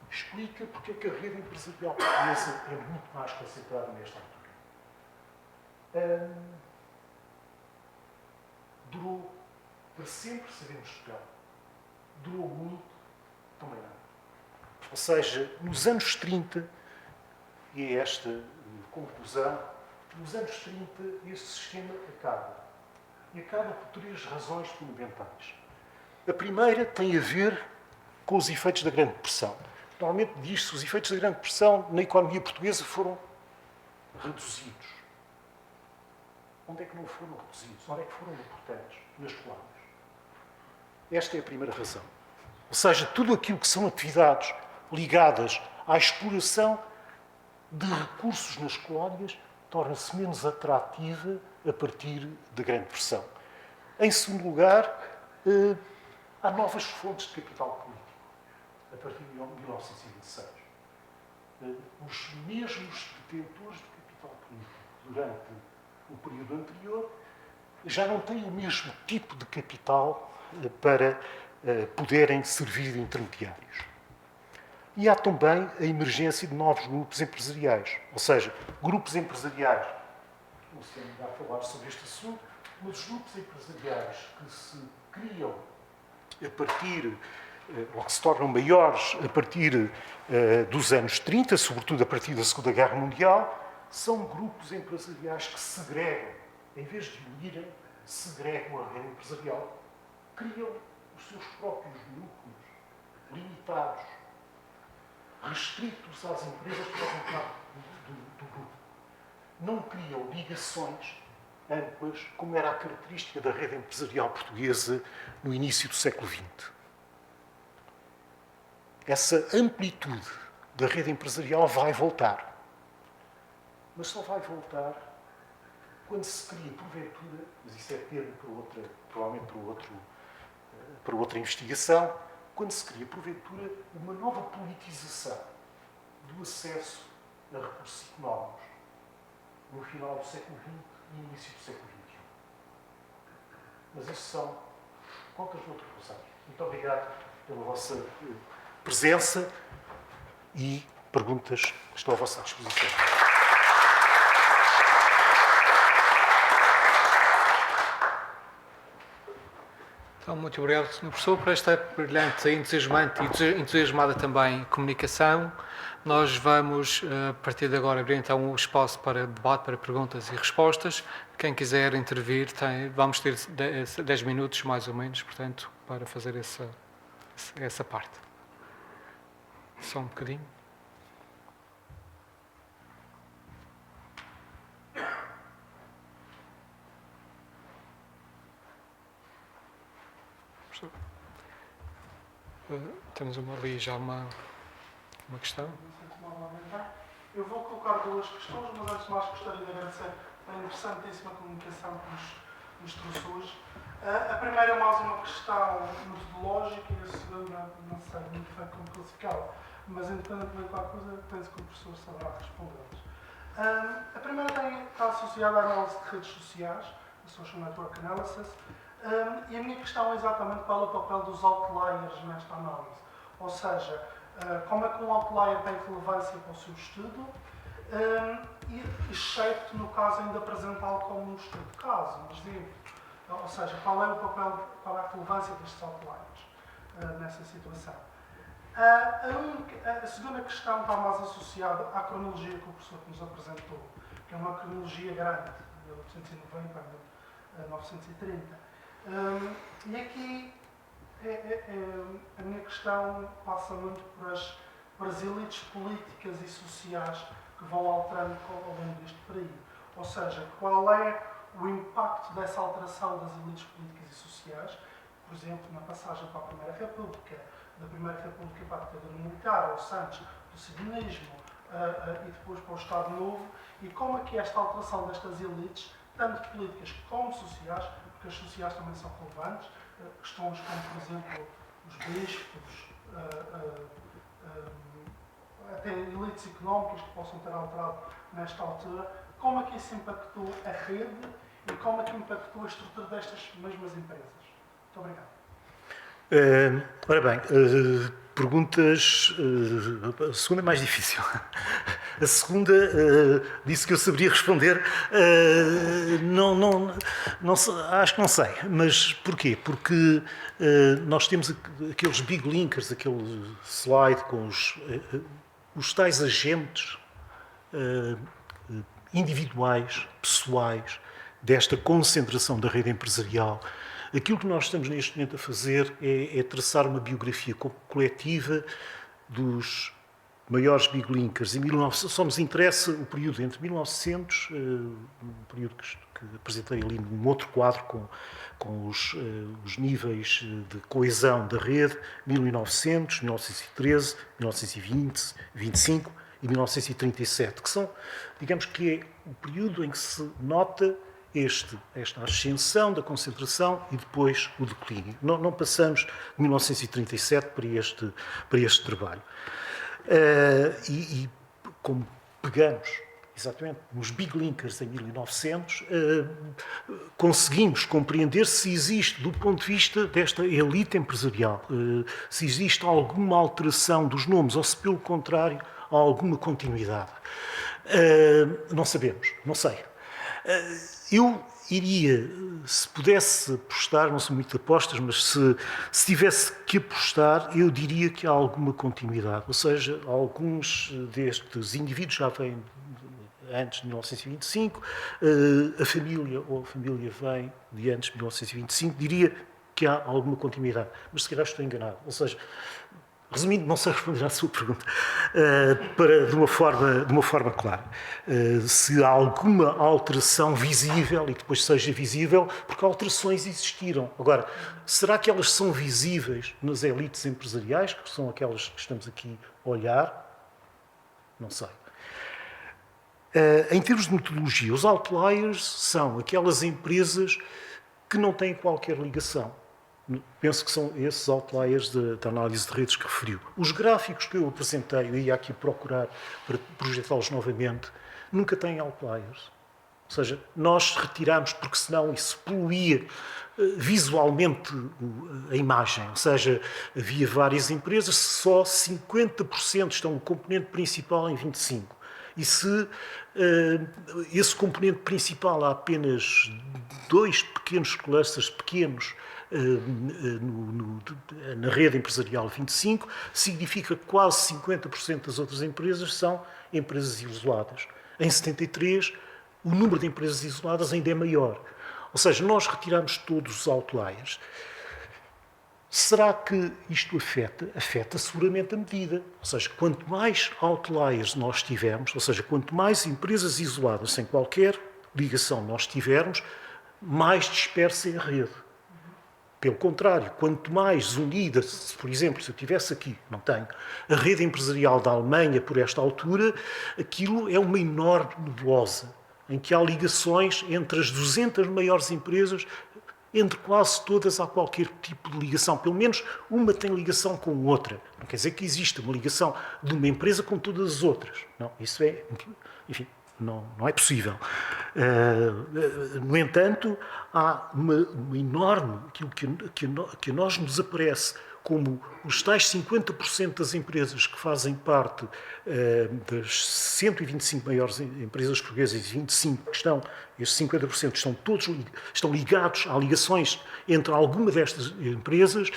explica porque é que a rede empresarial portuguesa é muito mais concentrada nesta altura. Durou para sempre, sabemos que não. Durou muito, também não. Ou seja, nos anos 30, e é esta conclusão, nos anos 30 este sistema acaba. E acaba por 3 razões fundamentais. A primeira tem a ver com os efeitos da Grande Depressão. Normalmente diz-se que os efeitos da Grande Depressão na economia portuguesa foram reduzidos. Onde é que não foram reduzidos? Onde é que foram importantes? Nas colónias. Esta é a primeira razão. Ou seja, tudo aquilo que são atividades ligadas à exploração de recursos nas colónias torna-se menos atrativa a partir da Grande Depressão. Em segundo lugar, há novas fontes de capital político, a partir de 1926. Os mesmos detentores de capital político durante o período anterior já não têm o mesmo tipo de capital para poderem servir de intermediários. E há também a emergência de novos grupos empresariais, ou seja, grupos empresariais, não sei ainda a falar sobre este assunto, mas os grupos empresariais que se criam a partir, ou que se tornam maiores a partir dos anos 30, sobretudo a partir da Segunda Guerra Mundial, são grupos empresariais que segregam, em vez de unirem, segregam a rede empresarial, criam os seus próprios núcleos, limitados, restritos às empresas que fazem parte do grupo. Não criam ligações amplas, como era a característica da rede empresarial portuguesa no início do século XX. Essa amplitude da rede empresarial vai voltar. Mas só vai voltar quando se cria, porventura, mas isso é termo para outra, provavelmente para outra investigação, quando se cria, porventura, uma nova politização do acesso a recursos económicos no final do século XX e início do século XXI. Mas isso são contas de outra razão. Muito obrigado pela vossa presença e perguntas que estão à vossa disposição. Então, muito obrigado, Sr. Professor, por esta brilhante, entusiasmante e entusiasmada também comunicação. Nós vamos, a partir de agora, abrir então o espaço para debate, para perguntas e respostas. Quem quiser intervir, vamos ter 10 minutos, mais ou menos, portanto, para fazer essa parte. Só um bocadinho. Temos ali já uma questão. Eu vou colocar 2 questões, mas antes de mais gostaria de agradecer a interessantíssima comunicação que nos trouxe hoje. A primeira é mais uma questão metodológica e a segunda não sei muito bem como classificá-la, mas independentemente de qualquer coisa, penso que o professor saberá respondê-las. A primeira está associada à análise de redes sociais, a Social Network Analysis, e a minha questão é exatamente qual é o papel dos outliers nesta análise. Ou seja, como é que um outlier tem relevância para o seu estudo, excepto no caso ainda apresentá-lo como um estudo de caso, mas digo, ou seja, qual é o papel, qual é a relevância destes outliers nessa situação. A segunda questão está mais associada à cronologia que o professor nos apresentou, que é uma cronologia grande, de 1890 a 1930. E aqui a minha questão passa muito por as elites políticas e sociais que vão alterando ao longo deste período. Ou seja, qual é o impacto dessa alteração das elites políticas e sociais, por exemplo, na passagem para a Primeira República, da Primeira República para a ditadura militar, ou antes do civilismo, e depois para o Estado Novo, e como é que esta alteração destas elites, tanto políticas como sociais, porque as sociais também são relevantes, questões como, por exemplo, os bispos, até elites económicas que possam ter alterado nesta altura, como é que isso impactou a rede e como é que impactou a estrutura destas mesmas empresas? Muito obrigado. Ora bem, perguntas. A segunda é mais difícil. A segunda disse que eu saberia responder. Acho que não sei. Mas porquê? Porque nós temos aqueles big linkers, aquele slide com os tais agentes individuais, pessoais, desta concentração da rede empresarial. Aquilo que nós estamos neste momento a fazer é traçar uma biografia coletiva dos maiores big linkers. Só nos interessa o período entre 1900, um período que apresentei ali num outro quadro com os níveis de coesão da rede, 1900, 1913, 1920, 25 e 1937, que são, digamos que é o período em que se nota esta ascensão da concentração e depois o declínio. Não passamos de 1937 para este trabalho. Como pegamos exatamente nos big linkers em 1900, conseguimos compreender se existe, do ponto de vista desta elite empresarial, se existe alguma alteração dos nomes ou se, pelo contrário, há alguma continuidade. Não sabemos, não sei. Eu iria, se pudesse apostar, não sou muito de apostas, mas se tivesse que apostar, eu diria que há alguma continuidade. Ou seja, alguns destes indivíduos já vêm antes de 1925, a família vem de antes de 1925, diria que há alguma continuidade, mas se calhar estou enganado. Ou seja, resumindo, não sei responder à sua pergunta de uma forma clara. Se há alguma alteração visível e que depois seja visível, porque alterações existiram. Agora, será que elas são visíveis nas elites empresariais, que são aquelas que estamos aqui a olhar? Não sei. Em termos de metodologia, os outliers são aquelas empresas que não têm qualquer ligação. Penso que são esses outliers da análise de redes que referiu. Os gráficos que eu apresentei, eu ia aqui procurar para projetá-los novamente, nunca têm outliers. Ou seja, nós retiramos, porque senão isso poluía visualmente a imagem. Ou seja, havia várias empresas, só 50% estão no componente principal em 25%. E se esse componente principal há apenas 2 pequenos clusters pequenos na rede empresarial 25, significa que quase 50% das outras empresas são empresas isoladas. Em 73, o número de empresas isoladas ainda é maior. Ou seja, nós retiramos todos os outliers. Será que isto afeta? Afeta seguramente a medida. Ou seja, quanto mais outliers nós tivermos, ou seja, quanto mais empresas isoladas sem qualquer ligação nós tivermos, mais dispersa é a rede. Pelo contrário, quanto mais unida, por exemplo, se eu tivesse aqui, não tenho, a rede empresarial da Alemanha por esta altura, aquilo é uma enorme nebulosa, em que há ligações entre as 200 maiores empresas, entre quase todas há qualquer tipo de ligação. Pelo menos uma tem ligação com outra. Não quer dizer que exista uma ligação de uma empresa com todas as outras. Não, isso é, enfim, não é possível. No entanto, há uma enorme, aquilo que a nós nos aparece como os tais 50% das empresas que fazem parte das 125 maiores empresas portuguesas e 25 que estão, estes 50% estão ligados, há ligações entre alguma destas empresas,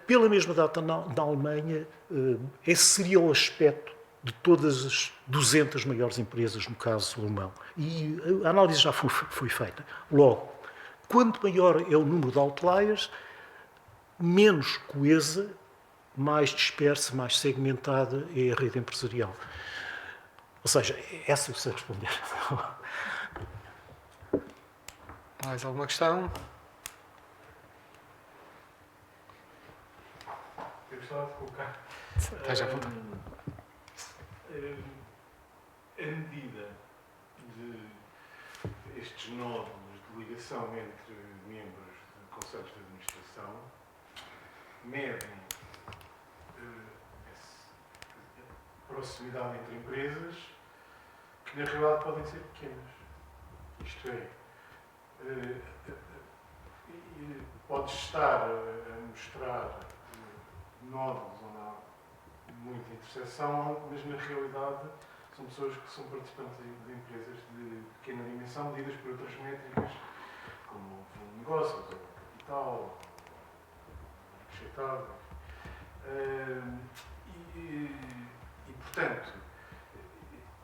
pela mesma data na Alemanha, esse seria o aspecto de todas as 200 maiores empresas, no caso alemão. E a análise já foi feita. Logo, quanto maior é o número de outliers, menos coesa, mais dispersa, mais segmentada é a rede empresarial. Ou seja, essa eu sei responder. Mais alguma questão? Eu gostava de colocar. Esteja à vontade. A medida de estes nódulos de ligação entre membros de conselhos de administração medem a proximidade entre empresas que na realidade podem ser pequenas. Isto é, pode estar a mostrar nódulos onde há muita interseção, mas na realidade são pessoas que são participantes de empresas de pequena dimensão, medidas por outras métricas, como o volume de negócios, ou capital, acrescentado. Portanto,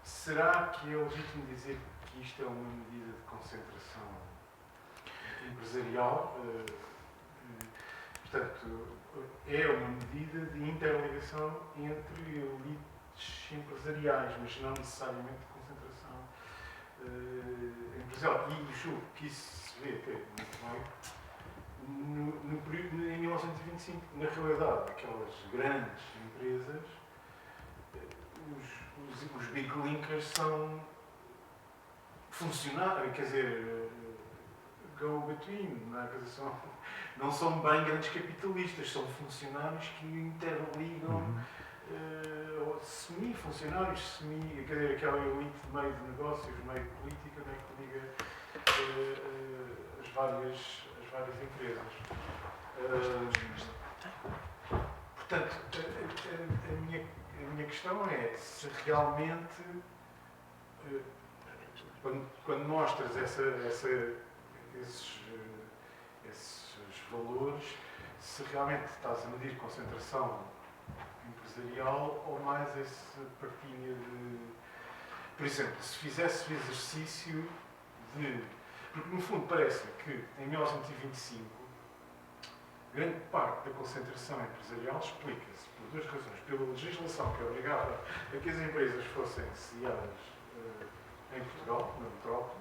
será que é legítimo dizer que isto é uma medida de concentração empresarial? Portanto, é uma medida de interligação entre elites empresariais, mas não necessariamente de concentração empresarial. E julgo que isso se vê até muito bem no período em 1925. Na realidade, aquelas grandes empresas, os big linkers são funcionários, quer dizer, go-between, não são bem grandes capitalistas, são funcionários que interligam, semi-funcionários, quer dizer, aquela elite de meio de negócios, meio de política, né, que liga as várias empresas. Portanto, a minha questão é se realmente, quando mostras esses valores, se realmente estás a medir concentração empresarial ou mais essa partilha de... Por exemplo, se fizesse o exercício de... Porque, no fundo, parece que em 1925 grande parte da concentração empresarial explica-se por duas razões. Pela legislação que obrigava a que as empresas fossem sediadas em Portugal, na metrópole,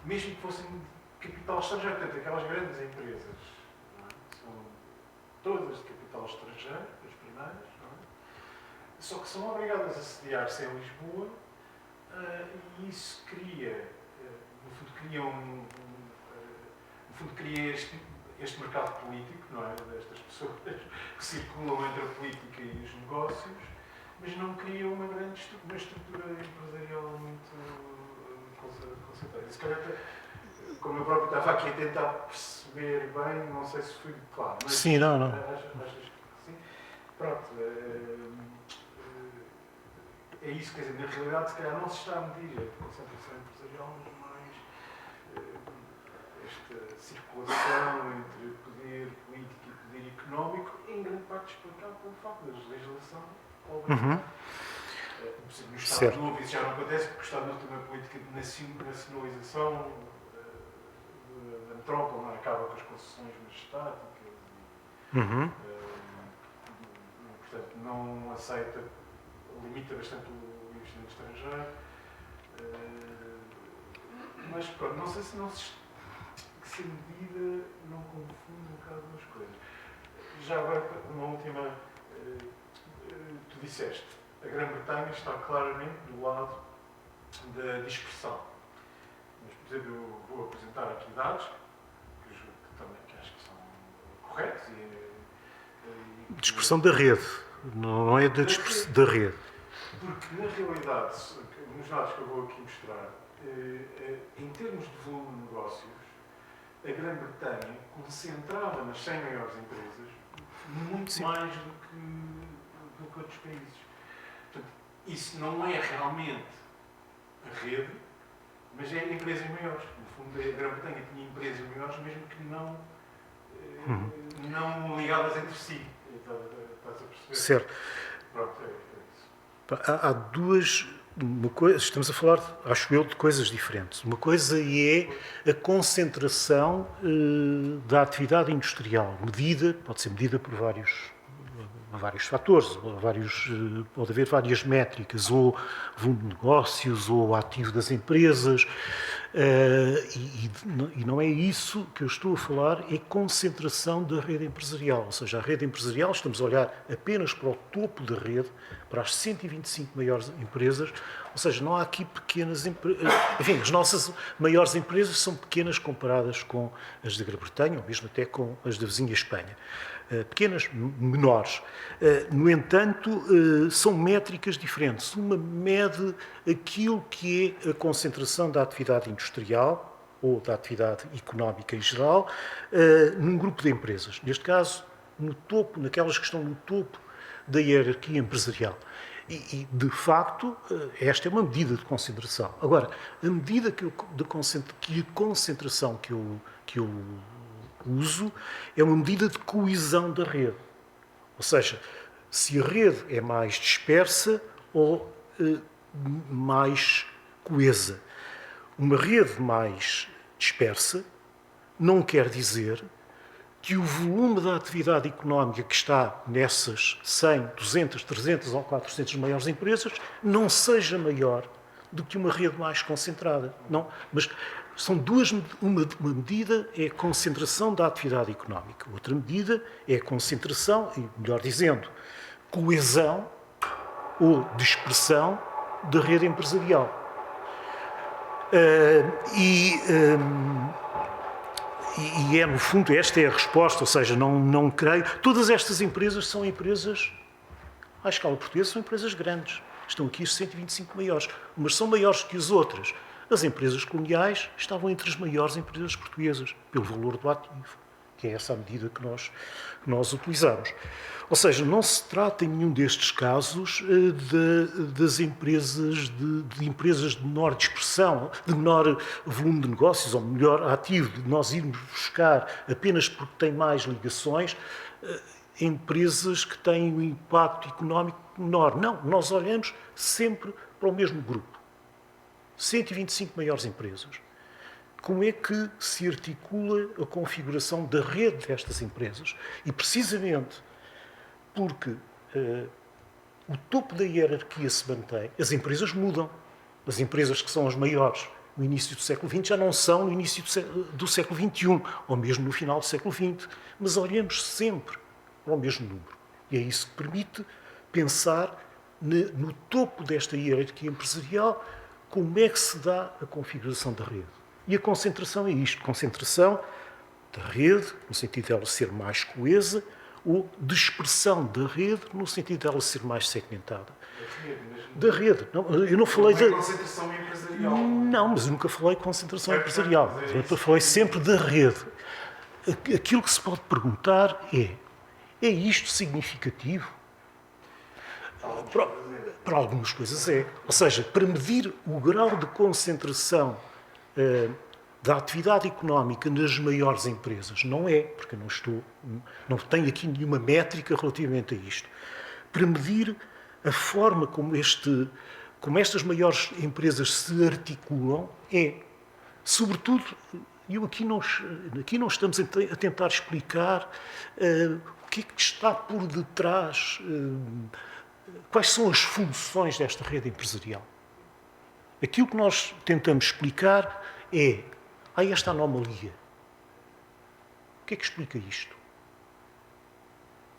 mesmo que fossem de capital estrangeiro. Portanto, aquelas grandes empresas, não é? São todas de capital estrangeiro, as primeiras, não é? Só que são obrigadas a sediar-se em Lisboa, e isso cria, no fundo cria este mercado político, não é? Destas pessoas que circulam entre a política e os negócios, mas não cria uma estrutura empresarial muito concentrada. Se calhar, como eu próprio estava aqui a tentar perceber bem, não sei se fui claro. Mas sim, não. Achas que sim? Pronto. É isso, quer dizer, na realidade, se calhar não se está a medir a concentração empresarial, mas mais esta circulação entre poder político e poder económico, em grande parte explicado pelo facto da legislação obrigar. No Estado Novo isso já não acontece, porque o Estado Novo tem uma política de nacionalização da metrópole, não acaba com as concessões majestáticas portanto não aceita, limita bastante o investimento estrangeiro, mas pronto, não sei se a medida não confunde um bocado as coisas. Já agora, uma última, tu disseste, a Grã-Bretanha está claramente do lado da dispersão. Mas, por exemplo, eu vou apresentar aqui dados, que acho que são corretos. Dispersão da rede, não é da dispersão da rede. Porque, na realidade, nos dados que eu vou aqui mostrar, em termos de volume de negócios, a Grã-Bretanha concentrava nas 100 maiores empresas muito mais do que outros países. Portanto, isso não é realmente a rede, mas é empresas maiores. No fundo, a Grã-Bretanha tinha empresas maiores, mesmo que não ligadas entre si. Estás a perceber? Certo. Pronto, é isso. Há duas... estamos a falar, acho eu, de coisas diferentes. Uma coisa é a concentração da atividade industrial, pode ser medida por vários fatores, pode haver várias métricas, ou volume de negócios, ou ativo das empresas, e não é isso que eu estou a falar, é concentração da rede empresarial. Ou seja, a rede empresarial, estamos a olhar apenas para o topo da rede, para as 125 maiores empresas, ou seja, não há aqui pequenas empresas. Enfim, as nossas maiores empresas são pequenas comparadas com as da Grã-Bretanha, ou mesmo até com as da vizinha Espanha. Pequenas, menores. No entanto, são métricas diferentes. Uma mede aquilo que é a concentração da atividade industrial ou da atividade económica em geral num grupo de empresas. Neste caso, no topo, naquelas que estão no topo da hierarquia empresarial. E, de facto, esta é uma medida de concentração. Agora, a medida que a concentração que eu uso é uma medida de coesão da rede. Ou seja, se a rede é mais dispersa ou mais coesa. Uma rede mais dispersa não quer dizer que o volume da atividade económica que está nessas 100, 200, 300 ou 400 maiores empresas não seja maior do que uma rede mais concentrada. Não, mas são duas. Uma medida é a concentração da atividade económica. Outra medida é a concentração, e melhor dizendo, coesão ou dispersão da rede empresarial. E é, no fundo, esta é a resposta, ou seja, não creio... Todas estas empresas são empresas, à escala portuguesa, são empresas grandes. Estão aqui as 125 maiores, mas são maiores que as outras. As empresas coloniais estavam entre as maiores empresas portuguesas, pelo valor do ativo, que é essa a medida que nós utilizamos. Ou seja, não se trata em nenhum destes casos das empresas de empresas de menor dispersão, de menor volume de negócios, ou melhor ativo, de nós irmos buscar apenas porque têm mais ligações, empresas que têm um impacto económico menor. Não, nós olhamos sempre para o mesmo grupo. 125 maiores empresas. Como é que se articula a configuração da rede destas empresas? E, precisamente, porque o topo da hierarquia se mantém, as empresas mudam. As empresas que são as maiores no início do século XX já não são no início do século XXI, ou mesmo no final do século XX. Mas olhamos sempre para o mesmo número. E é isso que permite pensar no topo desta hierarquia empresarial como é que se dá a configuração da rede. E a concentração é isto. Concentração da rede, no sentido dela ser mais coesa, ou dispersão da rede, no sentido dela ser mais segmentada. Da rede. Não, eu não falei da... concentração empresarial. Não, mas eu nunca falei de concentração empresarial. Eu falei sempre da rede. Aquilo que se pode perguntar é isto significativo? Para algumas coisas é. Ou seja, para medir o grau de concentração da atividade económica nas maiores empresas, não é, porque não tenho aqui nenhuma métrica relativamente a isto. Para medir a forma como estas maiores empresas se articulam é, sobretudo, aqui não estamos a tentar explicar o que é que está por detrás, quais são as funções desta rede empresarial. Aquilo que nós tentamos explicar é, há esta anomalia. O que é que explica isto?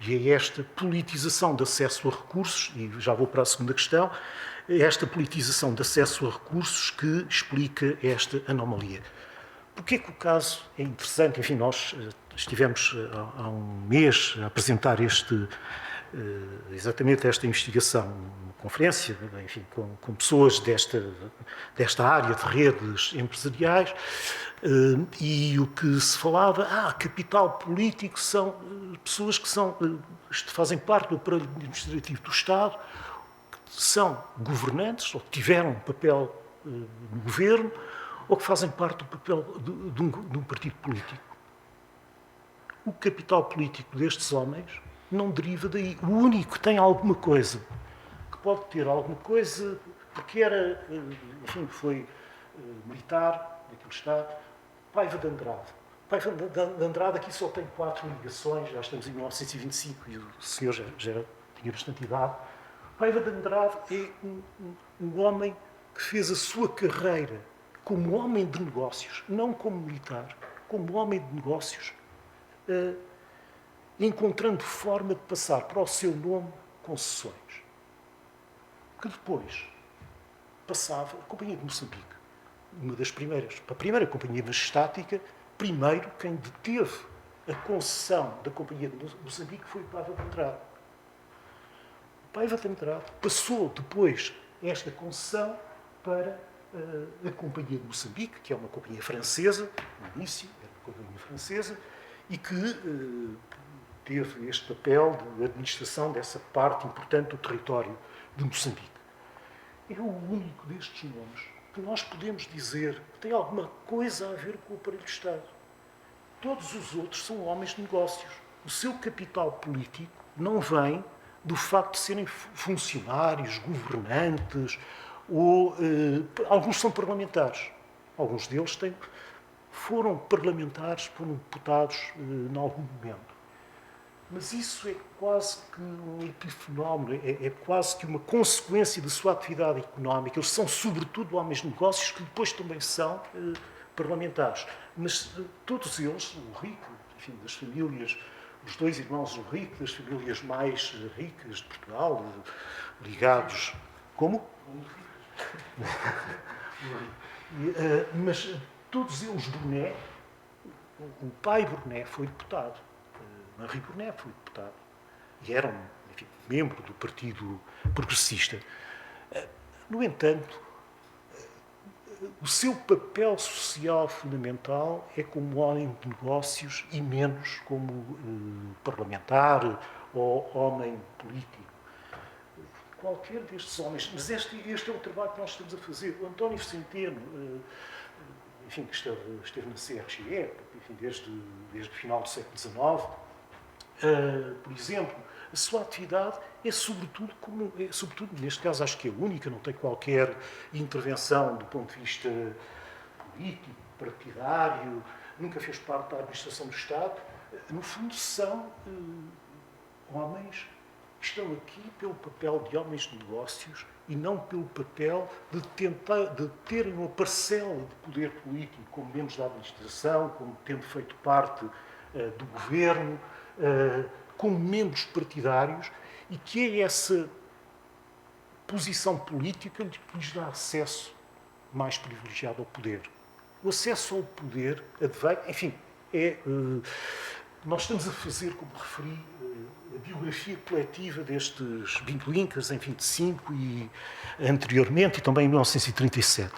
E é esta politização de acesso a recursos, e já vou para a segunda questão, é esta politização de acesso a recursos que explica esta anomalia. Porquê que o caso é interessante? Enfim, nós estivemos há um mês a apresentar exatamente esta investigação, uma conferência, enfim, com pessoas desta área de redes empresariais, e o que se falava, capital político são pessoas que fazem parte do aparelho administrativo do Estado, que são governantes, ou que tiveram um papel no governo, ou que fazem parte do papel de um partido político. O capital político destes homens não deriva daí. O único que tem alguma coisa, que pode ter alguma coisa, porque foi militar daquele Estado, Paiva de Andrade. Paiva de Andrade aqui só tem 4 ligações, já estamos em 1925 e o senhor já tinha bastante idade. Paiva de Andrade é um homem que fez a sua carreira como homem de negócios, não como militar, como homem de negócios, encontrando forma de passar para o seu nome concessões. Que depois passava a Companhia de Moçambique, uma das primeiras, a primeira companhia majestática, primeiro quem deteve a concessão da Companhia de Moçambique foi o Paiva de Andrade. O Paiva de Andrade passou depois esta concessão para a Companhia de Moçambique, que é uma companhia francesa, no início era uma companhia francesa, e que teve este papel de administração dessa parte importante do território de Moçambique. É o único destes nomes que nós podemos dizer que tem alguma coisa a ver com o aparelho de Estado. Todos os outros são homens de negócios. O seu capital político não vem do facto de serem funcionários, governantes, ou alguns são parlamentares. Alguns deles foram parlamentares, foram deputados em algum momento. Mas isso é quase que um epifenómeno, é quase que uma consequência da sua atividade económica. Eles são, sobretudo, homens de negócios que depois também são parlamentares. Mas todos eles, o rico, enfim, das famílias, os dois irmãos, o rico, das famílias mais ricas de Portugal, ligados... Como? Mas todos eles, Brunet, o pai Brunet foi deputado. Henri Brunet foi deputado e era enfim, membro do Partido Progressista. No entanto, o seu papel social fundamental é como homem de negócios e menos como parlamentar ou homem político. Qualquer destes homens, mas este é o trabalho que nós estamos a fazer. O António Centeno, enfim, que esteve na CRGE, enfim, desde o final do século XIX, por exemplo, a sua atividade é sobretudo, neste caso acho que é única, não tem qualquer intervenção do ponto de vista político, partidário, nunca fez parte da administração do Estado. No fundo, são homens que estão aqui pelo papel de homens de negócios e não pelo papel de terem uma parcela de poder político como membros da administração, como tendo feito parte do governo, como membros partidários, e que é essa posição política que lhes dá acesso mais privilegiado ao poder. O acesso ao poder advém, enfim, nós estamos a fazer, como referi, a biografia coletiva destes 20 Incas em 25 e anteriormente, e também em 1937.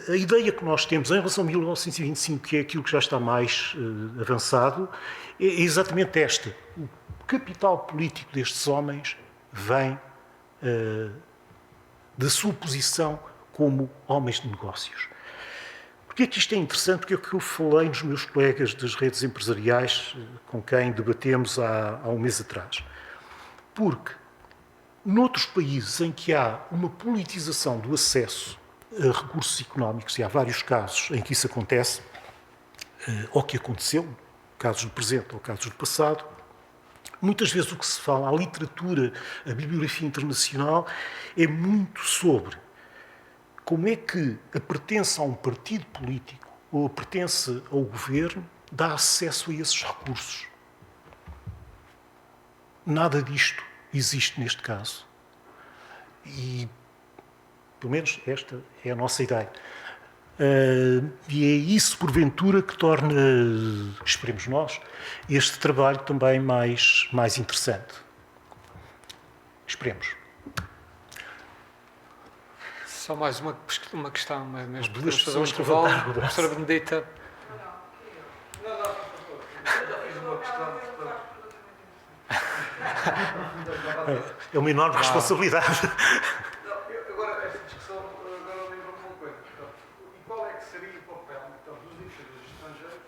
A ideia que nós temos em relação a 1925, que é aquilo que já está mais avançado, é exatamente esta. O capital político destes homens vem da sua posição como homens de negócios. Porquê é que isto é interessante? Porque é o que eu falei nos meus colegas das redes empresariais com quem debatemos há um mês atrás. Porque, noutros países em que há uma politização do acesso a recursos económicos, e há vários casos em que isso acontece, ou que aconteceu, casos do presente ou casos do passado, muitas vezes o que se fala, a literatura, a bibliografia internacional, é muito sobre como é que a pertença a um partido político ou a pertença ao governo dá acesso a esses recursos. Nada disto existe neste caso. E, pelo menos, esta é a nossa ideia. E é isso, porventura, que torna, esperemos nós, este trabalho também mais interessante. Esperemos. Só mais uma questão, mesmo. Duas Podemos fazer um pessoas que intervalo. levantaram o braço. Professora Benedita. Eu já fiz uma questão, portanto. É uma enorme responsabilidade. Agora, esta discussão, agora lembro-me uma coisa. Portanto, e qual é que seria o papel, portanto, dos investidores estrangeiros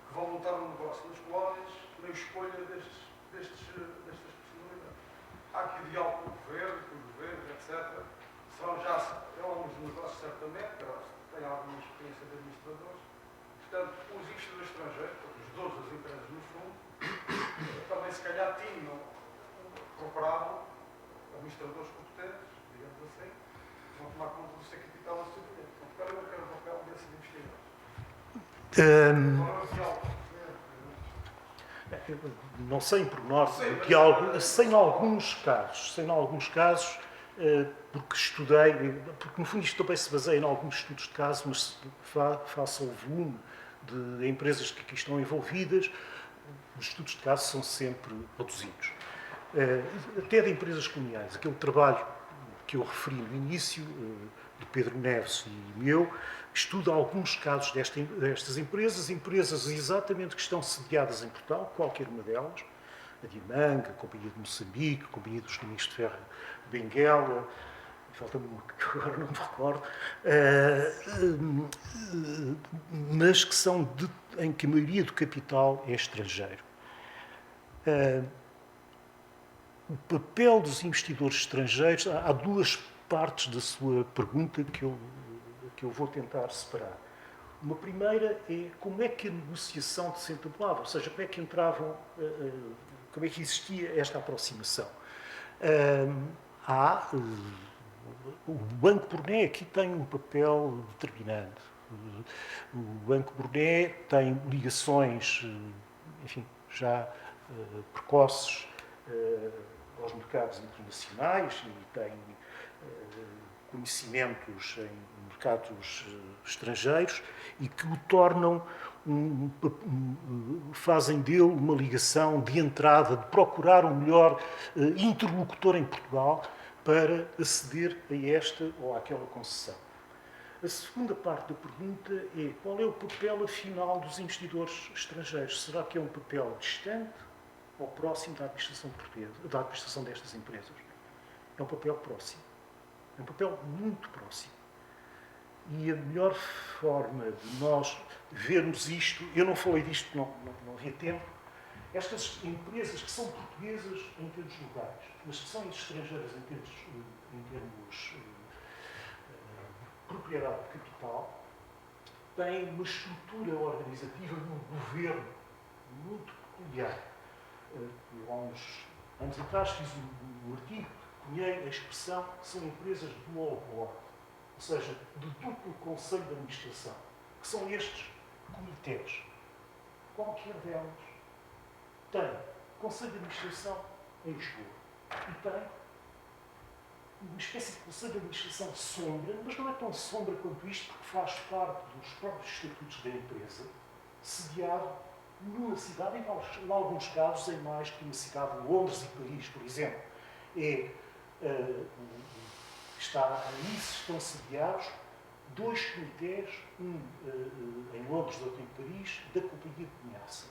que vão montar um negócio nas colónias na escolha destas personalidades? Há aqui diálogo com o governo, etc. Serão já homens de negócios, certamente, que têm alguma experiência de administradores. Portanto, os investidores estrangeiros, os donos das empresas, no fundo, também se calhar procuravam administradores competentes, digamos assim, vão tomar conta do seu capital a seu dinheiro. Portanto, qual é o papel desses investidores? Não sei em pormenor o diálogo, sem alguns casos, porque estudei, porque no fundo isto também se baseia em alguns estudos de caso, mas face ao volume de empresas que aqui estão envolvidas, os estudos de caso são sempre reduzidos. Até de empresas coloniais, aquele trabalho que eu referi no início, do Pedro Neves e meu, estuda alguns casos destas empresas exatamente que estão sediadas em Portugal, qualquer uma delas, a Diamanga, a Companhia de Moçambique, a Companhia dos Caminhos de Ferro de Benguela, falta-me uma que agora não me recordo, mas que são em que a maioria do capital é estrangeiro. O papel dos investidores estrangeiros, há duas partes da sua pergunta que eu vou tentar separar. Uma primeira é como é que a negociação se entablava, ou seja, como é que entravam, como é que existia esta aproximação. O Banco Burnet aqui tem um papel determinante. O Banco Burnet tem ligações, enfim, já precoces aos mercados internacionais e tem conhecimentos em mercados estrangeiros e que o tornam, fazem dele uma ligação de entrada, de procurar um melhor interlocutor em Portugal para aceder a esta ou àquela concessão. A segunda parte da pergunta é qual é o papel afinal dos investidores estrangeiros? Será que é um papel distante ou próximo da administração portuguesa, da administração destas empresas? É um papel próximo. É um papel muito próximo. E a melhor forma de nós vermos isto, eu não falei disto, não havia tempo, estas empresas que são portuguesas em termos locais, mas que são estrangeiras em termos de propriedade de capital, têm uma estrutura organizativa no governo muito peculiar. Há uns anos atrás fiz um artigo que cunhei a expressão que são empresas dual board, ou seja, de duplo conselho de administração, que são estes comitês. Qualquer delas tem conselho de administração em Lisboa e tem uma espécie de conselho de administração sombra, mas não é tão sombra quanto isto, porque faz parte dos próprios estatutos da empresa, sediado numa cidade, em alguns casos, em mais que uma cidade, Londres e Paris, por exemplo. Aí estão sediados dois comitês, um em Londres e outro em Paris, da Companhia de Niassa.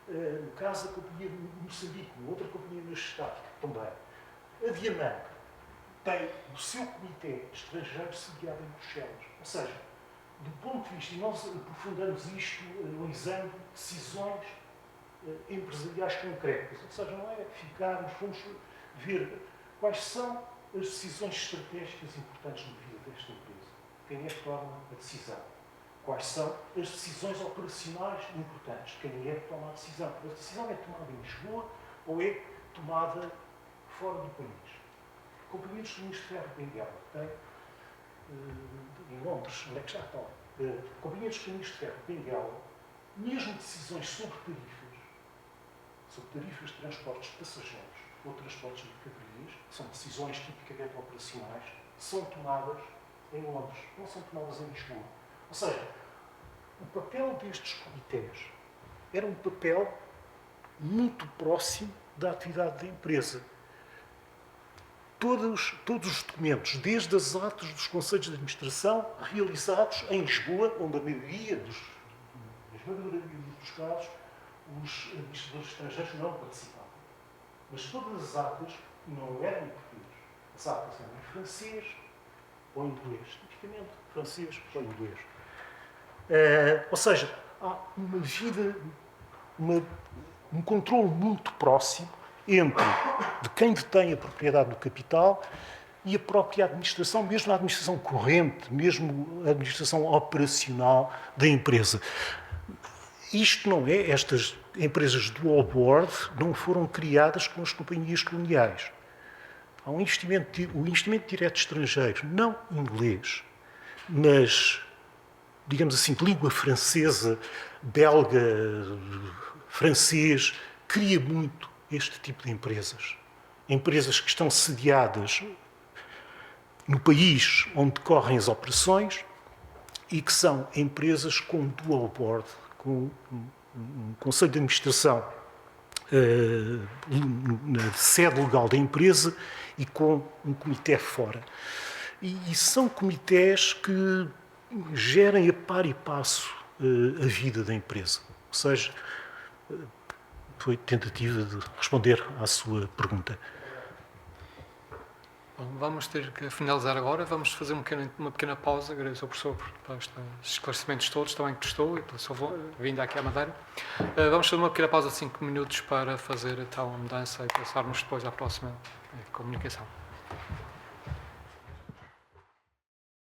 No caso, a Companhia de Moçambique, outra companhia majestade também. A Diamanga tem o seu comitê estrangeiro sediado em Bruxelas. Ou seja, do ponto de vista, e nós aprofundamos isto analisando decisões empresariais concretas. Ou seja, não é ficarmos, vamos ver quais são as decisões estratégicas importantes na vida desta empresa. Quem é que toma a decisão? Quais são as decisões operacionais importantes? Quem é que toma a decisão? A decisão é tomada em Lisboa ou é tomada fora do país? Companhia dos Caminhos de Ferro de Benguela tem, em Londres, onde é que já estão? Companhia dos Caminhos de Ferro de Benguela, mesmo decisões sobre tarifas de transportes de passageiros ou transportes de mercadorias, que são decisões tipicamente operacionais, são tomadas em Londres, não são tomadas em Lisboa. Ou seja, o papel destes comitês era um papel muito próximo da atividade da empresa. Todos os documentos, desde as atas dos conselhos de administração, realizados em Lisboa, onde a maioria dos casos, os administradores estrangeiros não participavam. Mas todas as atas não eram em português. As atas eram em francês ou em inglês. Tipicamente, francês ou inglês. Ou seja, há uma vida, um controle muito próximo entre de quem detém a propriedade do capital e a própria administração, mesmo a administração corrente, mesmo a administração operacional da empresa. Isto não é, estas empresas dual board não foram criadas com as companhias coloniais. Há o investimento direto estrangeiro, não inglês, mas, digamos assim, de língua francesa, belga, francês, cria muito este tipo de empresas. Empresas que estão sediadas no país onde decorrem as operações e que são empresas com dual board, com um conselho de administração na sede legal da empresa e com um comitê fora. e são comitês que gerem a par e passo a vida da empresa. Ou seja, foi tentativa de responder à sua pergunta. Bom, vamos ter que finalizar agora. Vamos fazer uma pequena pausa. Agradeço ao professor por estes esclarecimentos todos, também que estou e pela sua vinda aqui à Madeira. Vamos fazer uma pequena pausa de 5 minutos para fazer então a mudança e passarmos depois à próxima comunicação.